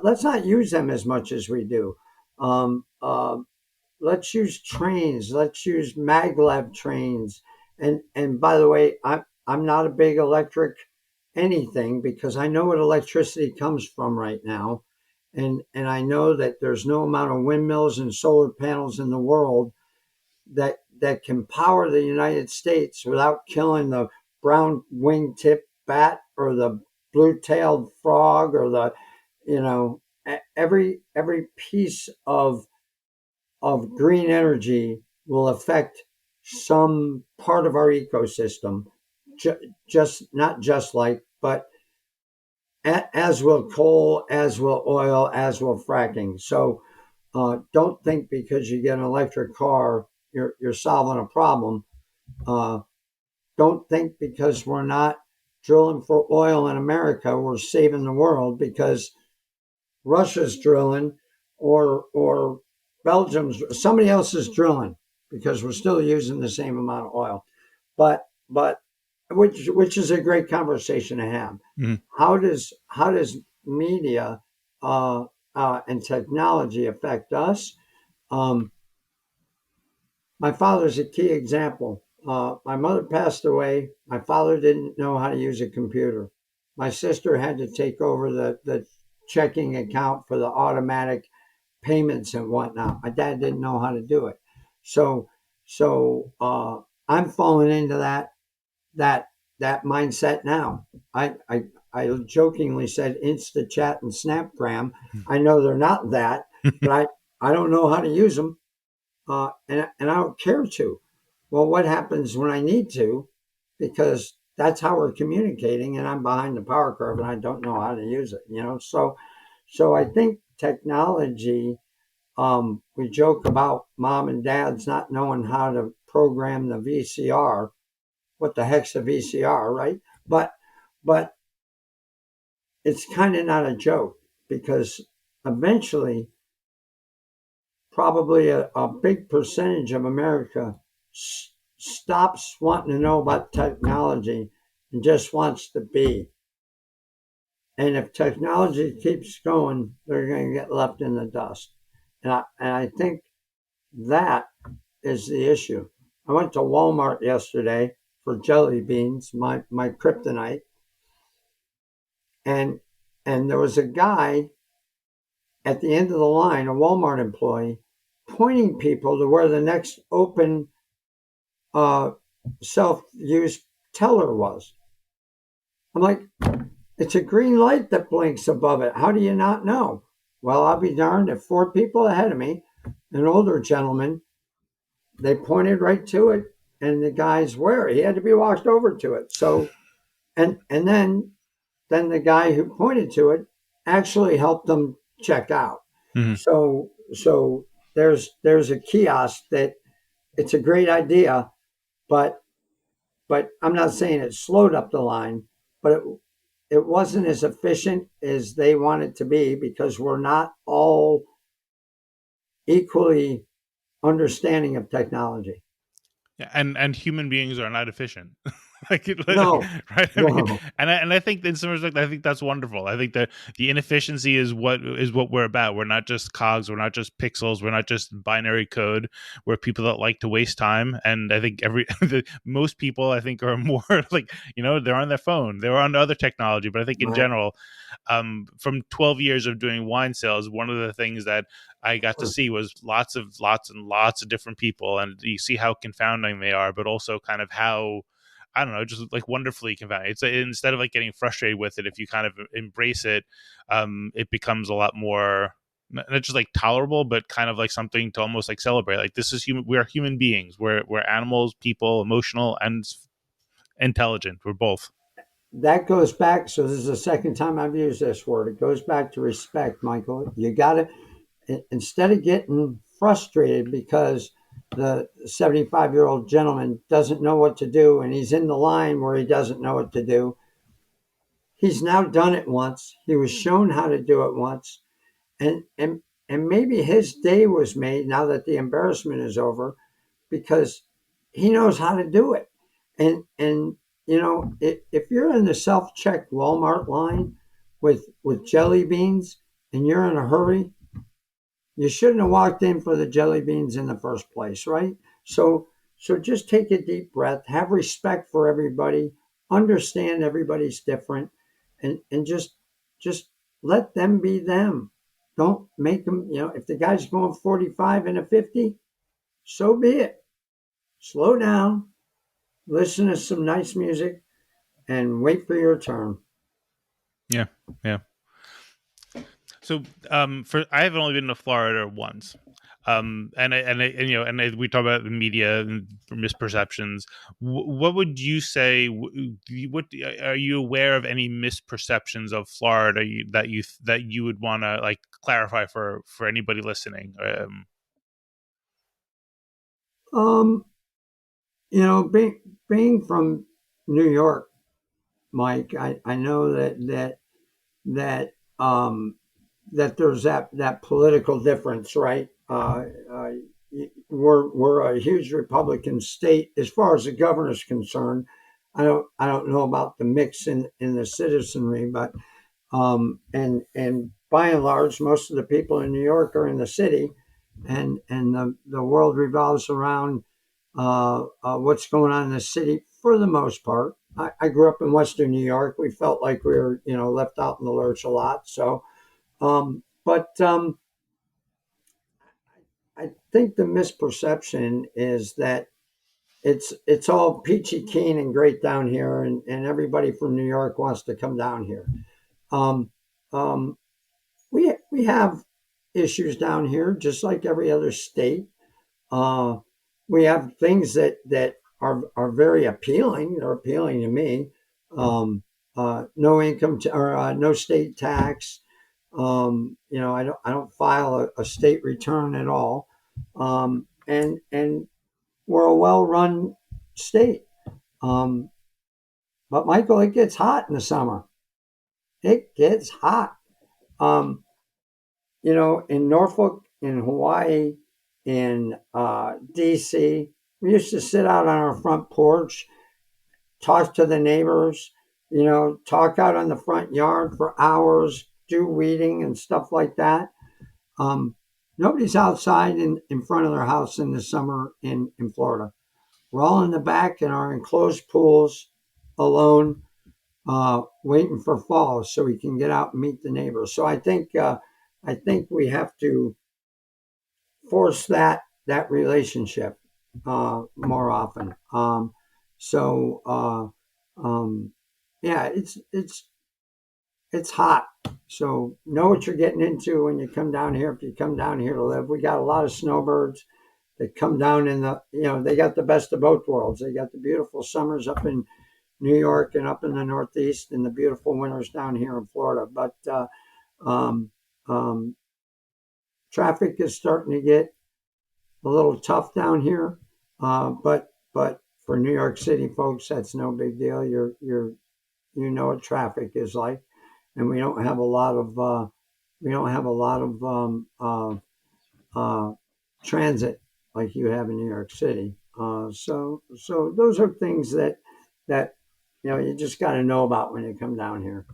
Speaker 2: let's not use them as much as we do. Um, uh, let's use trains. Let's use maglev trains. And by the way, I'm not a big electric anything because I know what electricity comes from right now, and I know that there's no amount of windmills and solar panels in the world that can power the United States without killing the brown wingtip bat or the blue-tailed frog or the every piece of green energy will affect some part of our ecosystem, just not just like, but as will coal, as will oil, as will fracking. So don't think because you get an electric car, you're solving a problem. Uh, don't think because we're not drilling for oil in America, we're saving the world because Russia's drilling or Belgium's somebody else is drilling because we're still using the same amount of oil. But which is a great conversation to have.
Speaker 1: Mm-hmm.
Speaker 2: How does media and technology affect us? Um, my father's a key example. My mother passed away. My father didn't know how to use a computer. My sister had to take over the checking account for the automatic payments and whatnot. My dad didn't know how to do it. So I'm falling into that that mindset now. I jokingly said InstaChat and Snapgram. I know they're not that, but I don't know how to use them, and I don't care to. Well, what happens when I need to? Because that's how we're communicating, and I'm behind the power curve and I don't know how to use it, so I think technology, we joke about mom and dads not knowing how to program the VCR. What the heck's a VCR, right? But it's kind of not a joke, because eventually, probably a big percentage of America stops wanting to know about technology and just wants to be. And if technology keeps going, they're going to get left in the dust. And I think that is the issue. I went to Walmart yesterday for jelly beans, my kryptonite, and there was a guy at the end of the line, a Walmart employee, pointing people to where the next open uh, self-use teller was. I'm like, it's a green light that blinks above it. How do you not know? Well, I'll be darned if four people ahead of me, an older gentleman, they pointed right to it, and the guy's where he had to be walked over to it. So, and then the guy who pointed to it actually helped them check out.
Speaker 1: Mm-hmm.
Speaker 2: So there's a kiosk that it's a great idea, but I'm not saying it slowed up the line, but it wasn't as efficient as they want it to be, because we're not all equally understanding of technology.
Speaker 1: Yeah, and human beings are not efficient.
Speaker 2: No,
Speaker 1: Right? I mean,
Speaker 2: no,
Speaker 1: and I think in some respect, I think that's wonderful. I think that the inefficiency is what we're about. We're not just cogs. We're not just pixels. We're not just binary code. We're people that like to waste time. And I think most people, I think, are more like, they're on their phone. They're on other technology. But I think in
Speaker 2: right.
Speaker 1: general, from 12 years of doing wine sales, one of the things that I got to see was lots and lots of different people, and you see how confounding they are, but also kind of how, I don't know, just like wonderfully confounding. It's instead of like getting frustrated with it, if you kind of embrace it, it becomes a lot more not just like tolerable, but kind of like something to almost like celebrate. Like, this is human. We are human beings. We're animals, people, emotional and intelligent. We're both.
Speaker 2: That goes back. So this is the second time I've used this word. It goes back to respect, Michael. You got to, instead of getting frustrated because the 75-year-old gentleman doesn't know what to do and he's in the line where he doesn't know what to do. He's now done it once. He was shown how to do it once, and and maybe his day was made now that the embarrassment is over, because he knows how to do it. And if you're in the self-check Walmart line with jelly beans and you're in a hurry, you shouldn't have walked in for the jelly beans in the first place, right? So just take a deep breath, have respect for everybody, understand everybody's different, and just let them be them. Don't make them, if the guy's going 45 in a 50, so be it. Slow down, listen to some nice music, and wait for your turn.
Speaker 1: Yeah, yeah. So, for I have only been to Florida once, we talk about the media and misperceptions. What would you say? What are you aware of any misperceptions of Florida that you would want to like clarify for anybody listening?
Speaker 2: Um, being from New York, Mike, I know that that there's that political difference, right? We're a huge Republican state as far as the governor's concerned. I don't know about the mix in the citizenry, but and by and large, most of the people in New York are in the city, and the world revolves around what's going on in the city for the most part. I grew up in Western New York. We felt like we were, left out in the lurch a lot. So, but I think the misperception is that it's all peachy keen and great down here, and everybody from New York wants to come down here. Um, um, we have issues down here, just like every other state. Uh, we have things that are very appealing. They're appealing to me. No income or no state tax. I don't file a state return at all, and we're a well-run state. Um, but Michael, it gets hot in the summer. It gets hot. Um, in Norfolk, in Hawaii, in DC, we used to sit out on our front porch, talk to the neighbors, talk out on the front yard for hours, do weeding and stuff like that. Um, Nobody's outside in front of their house in the summer in Florida. We're all in the back in our enclosed pools alone, waiting for fall so we can get out and meet the neighbors. So I think we have to force that relationship more often. So yeah, it's hot. So know what you're getting into when you come down here. If you come down here to live, we got a lot of snowbirds that come down they got the best of both worlds. They got the beautiful summers up in New York and up in the Northeast, and the beautiful winters down here in Florida. But um, um, traffic is starting to get a little tough down here. But for New York City folks, that's no big deal. What traffic is like, and we don't have a lot of transit like you have in New York City. So those are things that you just got to know about when you come down here,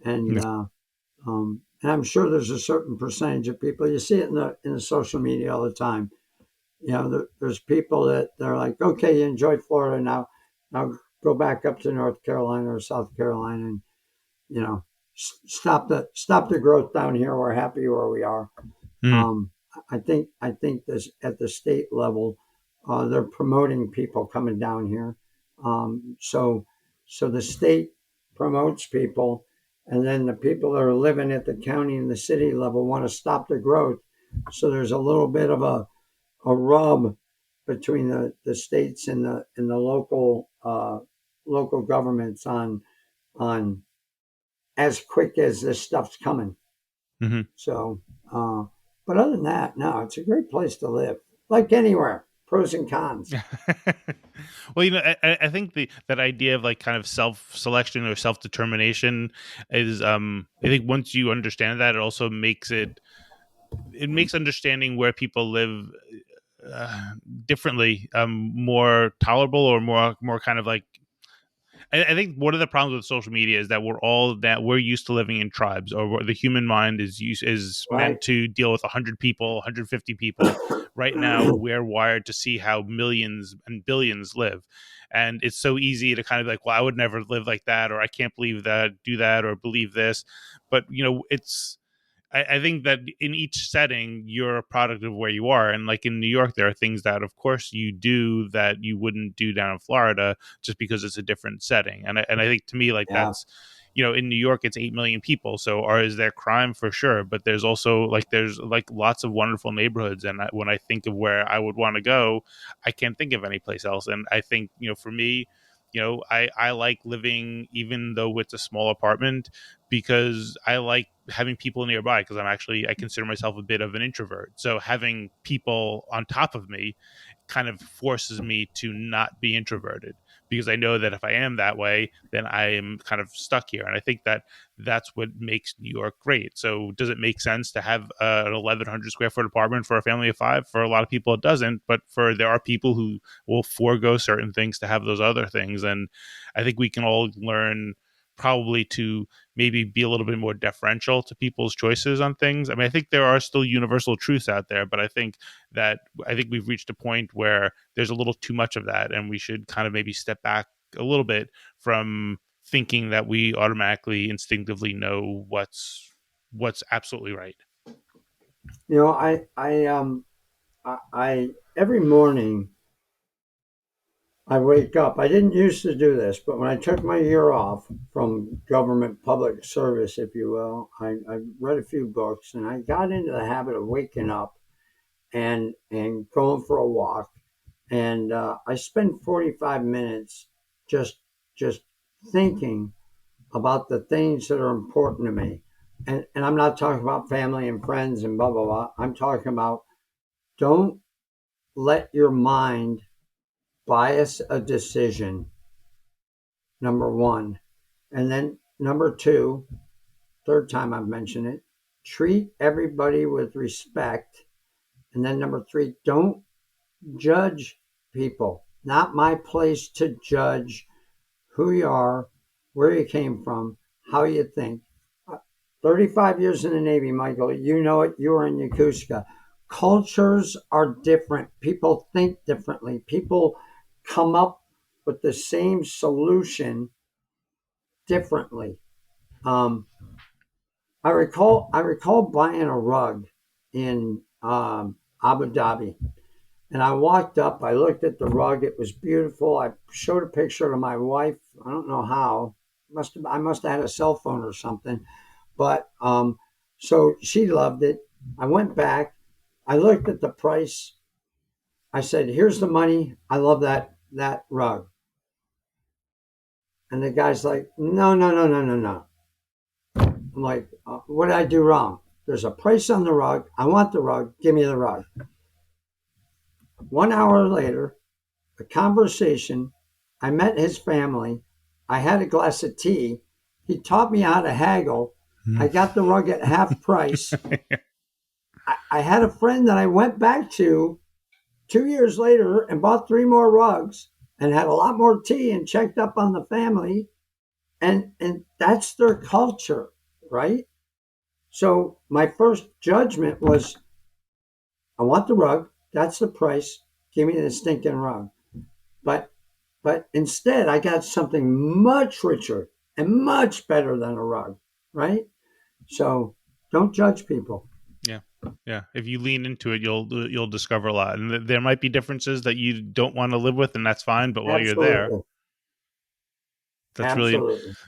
Speaker 2: and
Speaker 1: Yeah.
Speaker 2: and I'm sure there's a certain percentage of people, you see it in the social media all the time. There's people that they're like, okay, you enjoyed Florida, now go back up to North Carolina or South Carolina, and you know stop the growth down here. We're happy where we are.
Speaker 1: Mm.
Speaker 2: Um, I think this at the state level, they're promoting people coming down here. So the state promotes people, and then the people that are living at the county and the city level want to stop the growth. So there's a little bit of a rub between the states and the local governments on as quick as this stuff's coming.
Speaker 1: Hmm.
Speaker 2: So, but other than that, no, it's a great place to live. Like anywhere, pros and cons.
Speaker 1: Well, I think that idea of like kind of self selection or self determination is, I think once you understand that, it also makes understanding where people live uh, differently more tolerable, or more kind of like, I think one of the problems with social media is that we're used to living in tribes, or the human mind is meant
Speaker 2: Right.
Speaker 1: to deal with 100 people, 150 people. Right now, we're wired to see how millions and billions live, and it's so easy to kind of like, well, I would never live like that, or I can't believe that, do that, or believe this. But it's I think that in each setting, you're a product of where you are. And like in New York, there are things that, of course, you do that you wouldn't do down in Florida just because it's a different setting. And I think to me, like
Speaker 2: Yeah.
Speaker 1: that's, in New York, it's 8 million people. So, is there crime for sure? But there's like lots of wonderful neighborhoods. And when I think of where I would want to go, I can't think of any place else. And I think, for me, I like living, even though it's a small apartment, because I like having people nearby, because I consider myself a bit of an introvert. So having people on top of me kind of forces me to not be introverted, because I know that if I am that way, then I am kind of stuck here. And I think that that's what makes New York great. So does it make sense to have an 1,100 square foot apartment for a family of five? For a lot of people, it doesn't. But there are people who will forego certain things to have those other things. And I think we can all learn probably to maybe be a little bit more deferential to people's choices on things. I mean, I think there are still universal truths out there, but I think we've reached a point where there's a little too much of that, and we should kind of maybe step back a little bit from thinking that we automatically instinctively know what's absolutely right.
Speaker 2: I every morning I wake up. I didn't used to do this, but when I took my year off from government public service, if you will, I read a few books and I got into the habit of waking up and going for a walk and I spent 45 minutes just just thinking about the things that are important to me. And I'm not talking about family and friends and blah, blah, blah. I'm talking about don't let your mind bias a decision, number one. And then number two, third time I've mentioned it, treat everybody with respect. And then number three, don't judge people. Not my place to judge who you are, where you came from, how you think. 35 years in the Navy, Michael, you know it, you were in Yokosuka. Cultures are different. People think differently. People come up with the same solution differently. Um, I recall buying a rug in Abu Dhabi, and I walked up. I looked at the rug. It was beautiful. I showed a picture to my wife. I don't know how. I must have had a cell phone or something. But so she loved it. I went back. I looked at the price. I said, "Here's the money. I love that rug." And the guy's like, "No, no, no, no, no, no." I'm like, "What did I do wrong? There's a price on the rug. I want the rug. Give me the rug." 1 hour later, a conversation. I met his family. I had a glass of tea. He taught me how to haggle. I got the rug at half price. I had a friend that I went back to 2 years later and bought three more rugs and had a lot more tea and checked up on the family. And that's their culture, right? So my first judgment was, I want the rug. That's the price. Give me the stinking rug. But but instead I got something much richer and much better than a rug, right? So don't judge people.
Speaker 1: Yeah. Yeah. If you lean into it, you'll discover a lot. And there might be differences that you don't want to live with, and that's fine. But while you're there,
Speaker 2: Absolutely.
Speaker 1: that's really,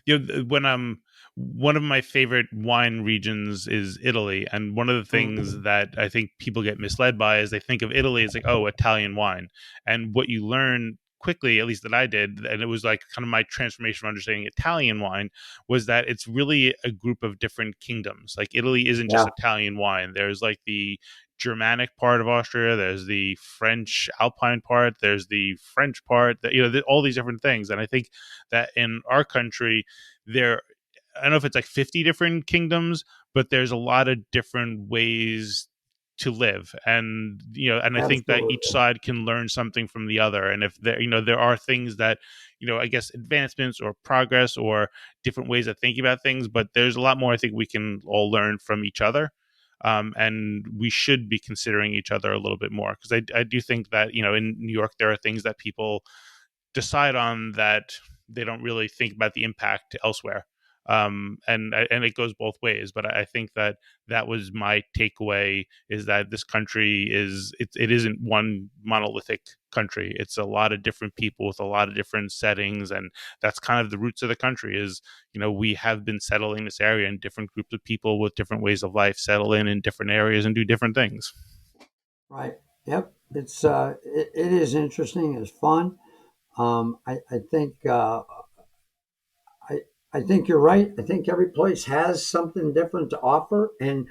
Speaker 2: Absolutely.
Speaker 1: when I'm, one of my favorite wine regions is Italy, and one of the things
Speaker 2: Mm,
Speaker 1: that I think people get misled by is they think of Italy as like, oh, Italian wine. And what you learn quickly, at least that I did, and it was like kind of my transformation of understanding Italian wine, was that it's really a group of different kingdoms. Like Italy isn't just
Speaker 2: yeah,
Speaker 1: Italian wine. There's like the Germanic part of Austria, there's the French Alpine part, there's the French part, that, all these different things. And I think that in our country, there, I don't know if it's like 50 different kingdoms, but there's a lot of different ways to live. And and I think that each
Speaker 2: absolutely.
Speaker 1: side can learn something from the other. And if there are things that, I guess, advancements or progress or different ways of thinking about things, but there's a lot more I think we can all learn from each other. And we should be considering each other a little bit more, because I do think that in New York there are things that people decide on that they don't really think about the impact elsewhere. And it goes both ways. But I think that that was my takeaway, is that this country it isn't one monolithic country. It's a lot of different people with a lot of different settings, and that's kind of the roots of the country. Is we have been settling this area, and different groups of people with different ways of life settle in different areas and do different things.
Speaker 2: Right. Yep. It is interesting. It's fun. I think I I think you're right. I think every place has something different to offer, and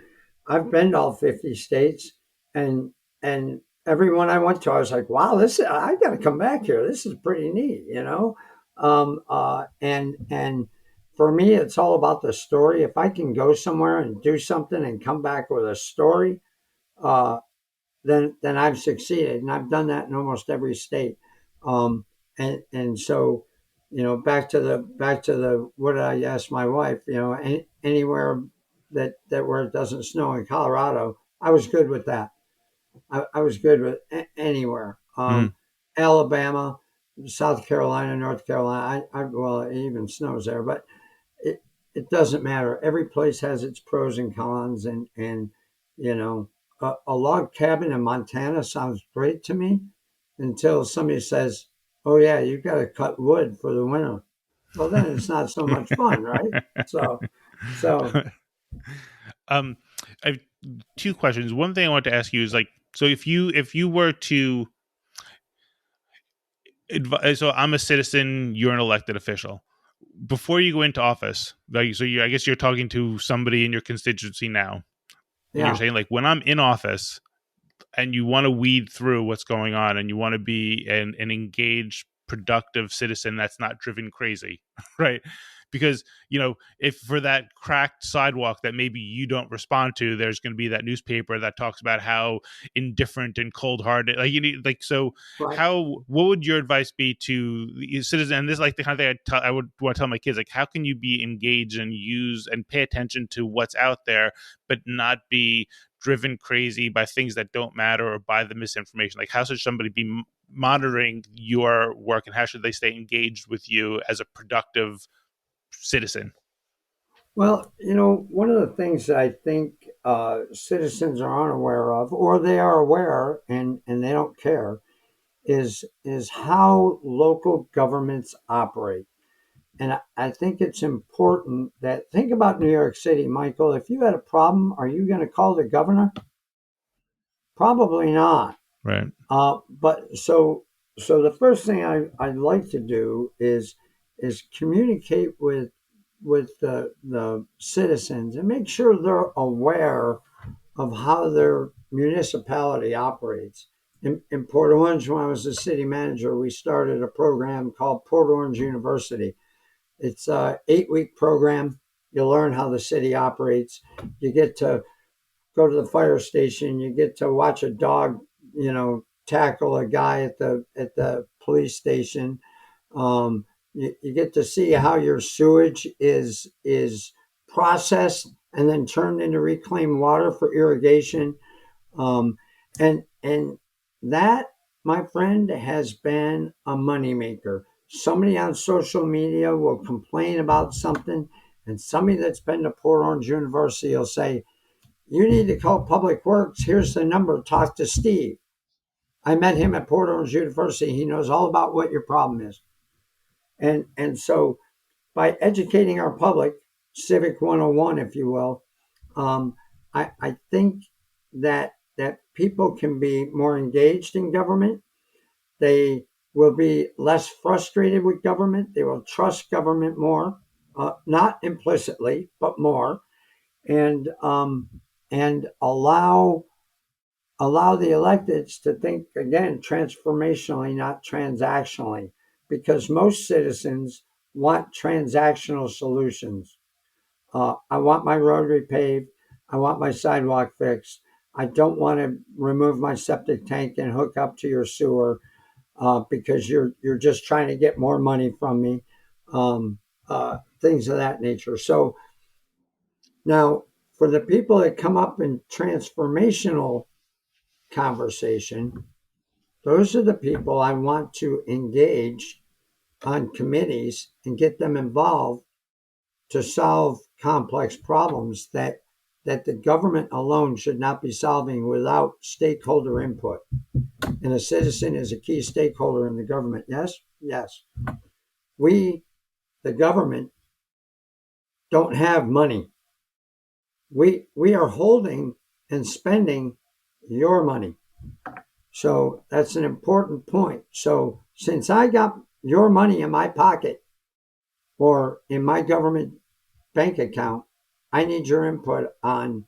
Speaker 2: I've been to all 50 states, and and everyone I went to, I was like, wow, I got to come back here. This is pretty neat, you know. And for me, it's all about the story. If I can go somewhere and do something and come back with a story, uh, then I've succeeded, and I've done that in almost every state. Um, and so, back to the what did I ask my wife? Anywhere that where it doesn't snow in Colorado, I was good with that. I was good with anywhere.
Speaker 1: Mm.
Speaker 2: Alabama, South Carolina, North Carolina. Well, it even snows there, but it it doesn't matter. Every place has its pros and cons, and you know, a log cabin in Montana sounds great to me until somebody says, "Oh yeah, you got to cut wood for the winter." Well, then it's not so much fun, right? So, so
Speaker 1: um, I have two questions. One thing I want to ask you is, like, so if you were to So I'm a citizen, you're an elected official. Before you go into office, like, so I guess you're talking to somebody in your constituency now, and you're
Speaker 2: Yeah,
Speaker 1: saying, like, when I'm in office, and you want to weed through what's going on, and you want to be an engaged, productive citizen that's not driven crazy, right? Because, if for that cracked sidewalk that maybe you don't respond to, there's going to be that newspaper that talks about how indifferent and cold-hearted, like, so
Speaker 2: right.
Speaker 1: what would your advice be to the citizen? And this is like the kind of thing I would want to tell my kids, like, how can you be engaged and use and pay attention to what's out there, but not be driven crazy by things that don't matter or by the misinformation? Like, how should somebody be monitoring your work, and how should they stay engaged with you as a productive citizen?
Speaker 2: Well, one of the things that I think citizens are unaware of, or they are aware and they don't care, is how local governments operate. And I think it's important that think about New York City, Michael. If you had a problem, are you going to call the governor? Probably not.
Speaker 1: Right.
Speaker 2: But so the first thing I'd like to do is communicate with the citizens and make sure they're aware of how their municipality operates. In Port Orange, when I was the city manager, we started a program called Port Orange University. It's a 8-week program. You learn how the city operates. You get to go to the fire station. You get to watch a dog, tackle a guy at the police station. You get to see how your sewage is processed and then turned into reclaimed water for irrigation. And that, my friend, has been a moneymaker. Somebody on social media will complain about something, and somebody that's been to Port Orange University will say, "You need to call Public Works. Here's the number. Talk to Steve. I met him at Port Orange University. He knows all about what your problem is." And so by educating our public, Civic 101, if you will, I think that people can be more engaged in government. They will be less frustrated with government. They will trust government more, not implicitly, but more, and allow the electeds to think again transformationally, not transactionally, because most citizens want transactional solutions. I want my road repaved. I want my sidewalk fixed. I don't want to remove my septic tank and hook up to your sewer because you're just trying to get more money from me. Things of that nature. So now, for the people that come up in transformational conversation, those are the people I want to engage on committees and get them involved to solve complex problems that the government alone should not be solving without stakeholder input. And a citizen is a key stakeholder in the government. Yes? Yes. We, the government, don't have money. We are holding and spending your money. So that's an important point. So since I got your money in my pocket or in my government bank account, I need your input on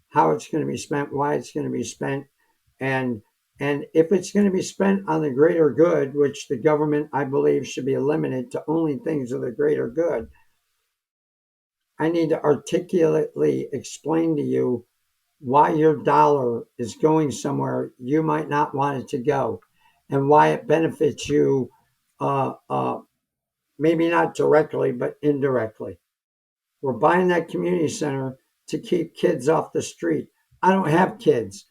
Speaker 2: how it's going to be spent, why it's going to be spent, and if it's going to be spent on the greater good, which the government, I believe, should be limited to only things of the greater good. I need to articulately explain to you why your dollar is going somewhere you might not want it to go, and why it benefits you, uh, uh, maybe not directly, but indirectly. We're buying that community center to keep kids off the street. I don't have kids.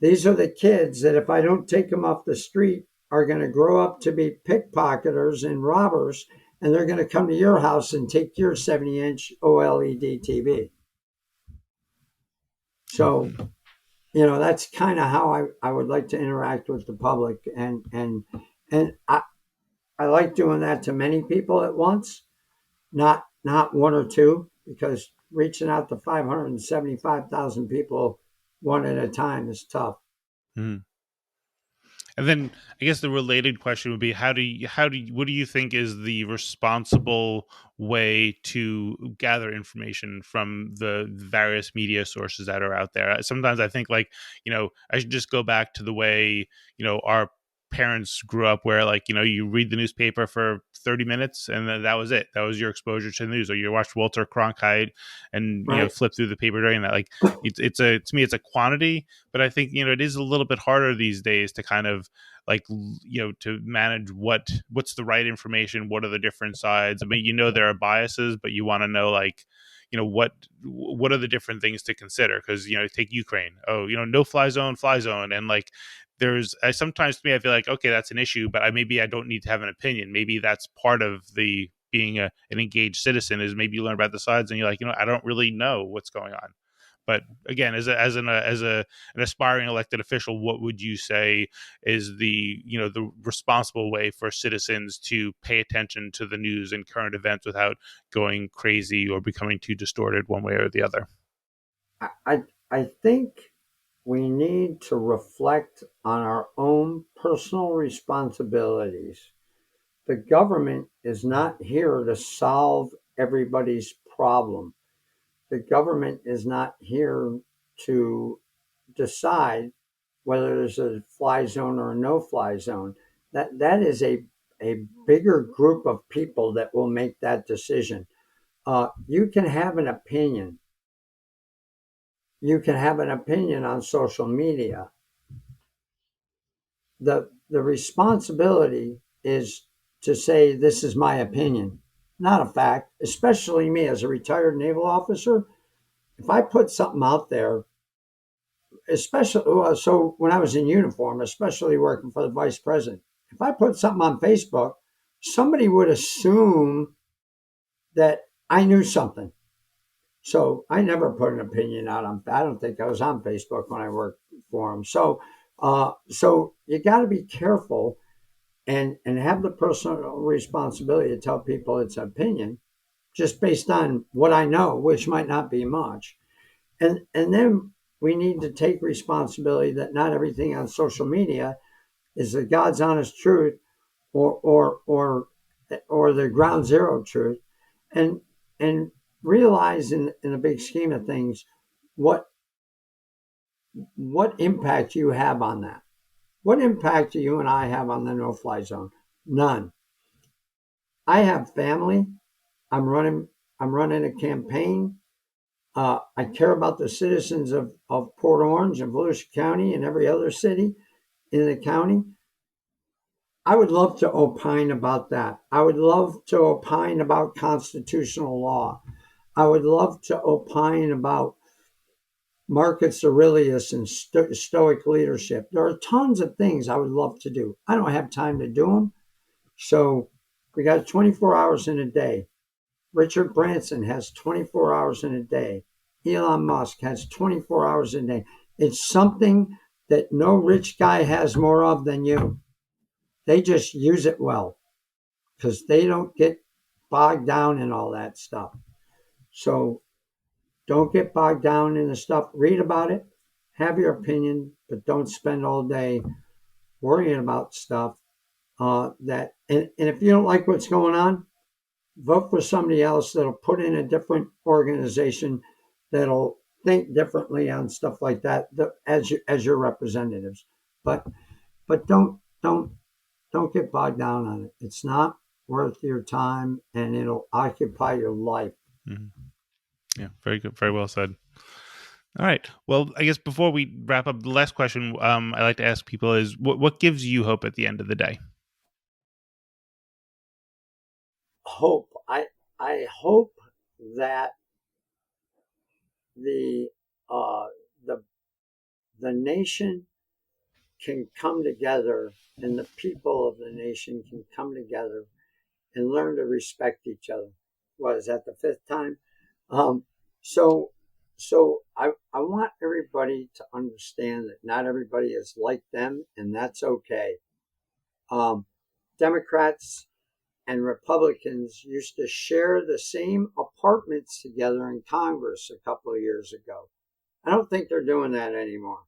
Speaker 2: These are the kids that, if I don't take them off the street, are going to grow up to be pickpocketers and robbers, and they're going to come to your house and take your 70-inch OLED TV. So, that's kind of how I would like to interact with the public. And I like doing that to many people at once, not one or two, because reaching out to 575,000 people one at a time is tough.
Speaker 1: Mhm. And then I guess the related question would be what do you think is the responsible way to gather information from the various media sources that are out there? Sometimes I think like, I should just go back to the way, our parents grew up, where like, you read the newspaper for 30 minutes and then that was it. That was your exposure to the news, or you watched Walter Cronkite and,
Speaker 2: Right.
Speaker 1: flip through the paper during that. Like to me, it's a quantity, but I think, it is a little bit harder these days to kind of like, to manage what's the right information, what are the different sides. I mean, there are biases, but you want to know like, what are the different things to consider, because take Ukraine, no fly zone, fly zone, and like there's sometimes to me I feel like, okay, that's an issue, but maybe I don't need to have an opinion. Maybe that's part of the being an engaged citizen, is maybe you learn about the sides and you're like, I don't really know what's going on. But again, as an aspiring elected official, what would you say is the responsible way for citizens to pay attention to the news and current events without going crazy or becoming too distorted one way or the other?
Speaker 2: I think we need to reflect on our own personal responsibilities. The government is not here to solve everybody's problem. The government is not here to decide whether there's a fly zone or a no fly zone. That is a bigger group of people that will make that decision. You can have an opinion. You can have an opinion on social media. The responsibility is to say this is my opinion, not a fact. Especially me as a retired naval officer, if I put something out there, especially so when I was in uniform, especially working for the vice president, if I put something on Facebook, somebody would assume that I knew something. So I never put an opinion out on. I don't think I was on Facebook when I worked for them. So you got to be careful and have the personal responsibility to tell people it's an opinion, just based on what I know, which might not be much. And then we need to take responsibility that not everything on social media is the God's honest truth, or the ground zero truth, and realize in the big scheme of things what impact you have on that. What impact do you and I have on the no-fly zone? None. I have family. I'm running. I'm running a campaign. I care about the citizens of Port Orange and Volusia County and every other city in the county. I would love to opine about that. I would love to opine about constitutional law. I would love to opine about Marcus Aurelius and Stoic leadership. There are tons of things I would love to do. I don't have time to do them. So we got 24 hours in a day. Richard Branson has 24 hours in a day. Elon Musk has 24 hours a day. It's something that no rich guy has more of than you. They just use it well because they don't get bogged down in all that stuff. So don't get bogged down in the stuff. Read about it, have your opinion, but don't spend all day worrying about stuff and if you don't like what's going on, vote for somebody else that'll put in a different organization that'll think differently on stuff like that as your representatives. But don't get bogged down on it. It's not worth your time, and it'll occupy your life.
Speaker 1: Mm-hmm. Yeah, very good, very well said. All right. Well, I guess before we wrap up, the last question I like to ask people is, what gives you hope at the end of the day?
Speaker 2: Hope. I hope that the uh, the the nation can come together, and the people of the nation can come together and learn to respect each other. What is that, the fifth time? Um, so I want everybody to understand that not everybody is like them, and that's okay. Democrats and Republicans used to share the same apartments together in Congress a couple of years ago. I don't think they're doing that anymore.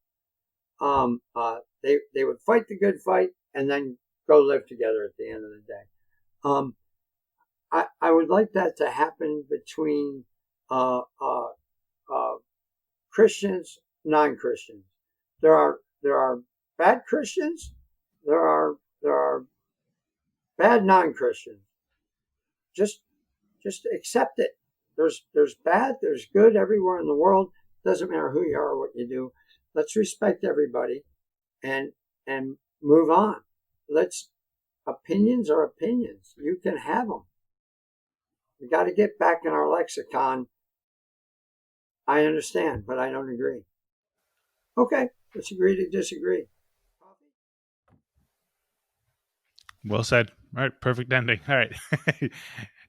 Speaker 2: They would fight the good fight and then go live together at the end of the day. I would like that to happen between uh, uh, uh, Christians, non-Christians. There are bad Christians. There are bad non-Christians. Just just accept it. There's bad, there's good everywhere in the world. Doesn't matter who you are or what you do. Let's respect everybody and and move on. Let's Opinions are opinions. You can have them. We got to get back in our lexicon. I understand, but I don't agree. Okay, let's agree to disagree.
Speaker 1: Well said. All right, perfect ending. All right.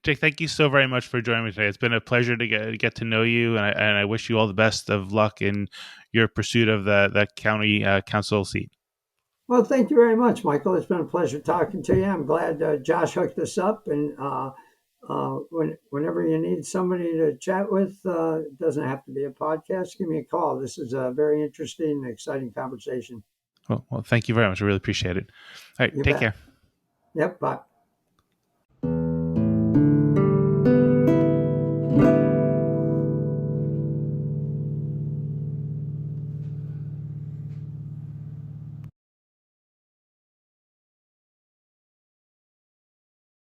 Speaker 1: Jake, thank you so very much for joining me today. It's been a pleasure to get to know you, and I wish you all the best of luck in your pursuit of that county council seat.
Speaker 2: Well, thank you very much, Michael. It's been a pleasure talking to you. I'm glad Josh hooked us up, and whenever you need somebody to chat with, it doesn't have to be a podcast. Give me a call. This is a very interesting and exciting conversation.
Speaker 1: Well, thank you very much. I really appreciate it. All right,
Speaker 2: You
Speaker 1: take
Speaker 2: bet.
Speaker 1: care.
Speaker 2: Yep. Bye.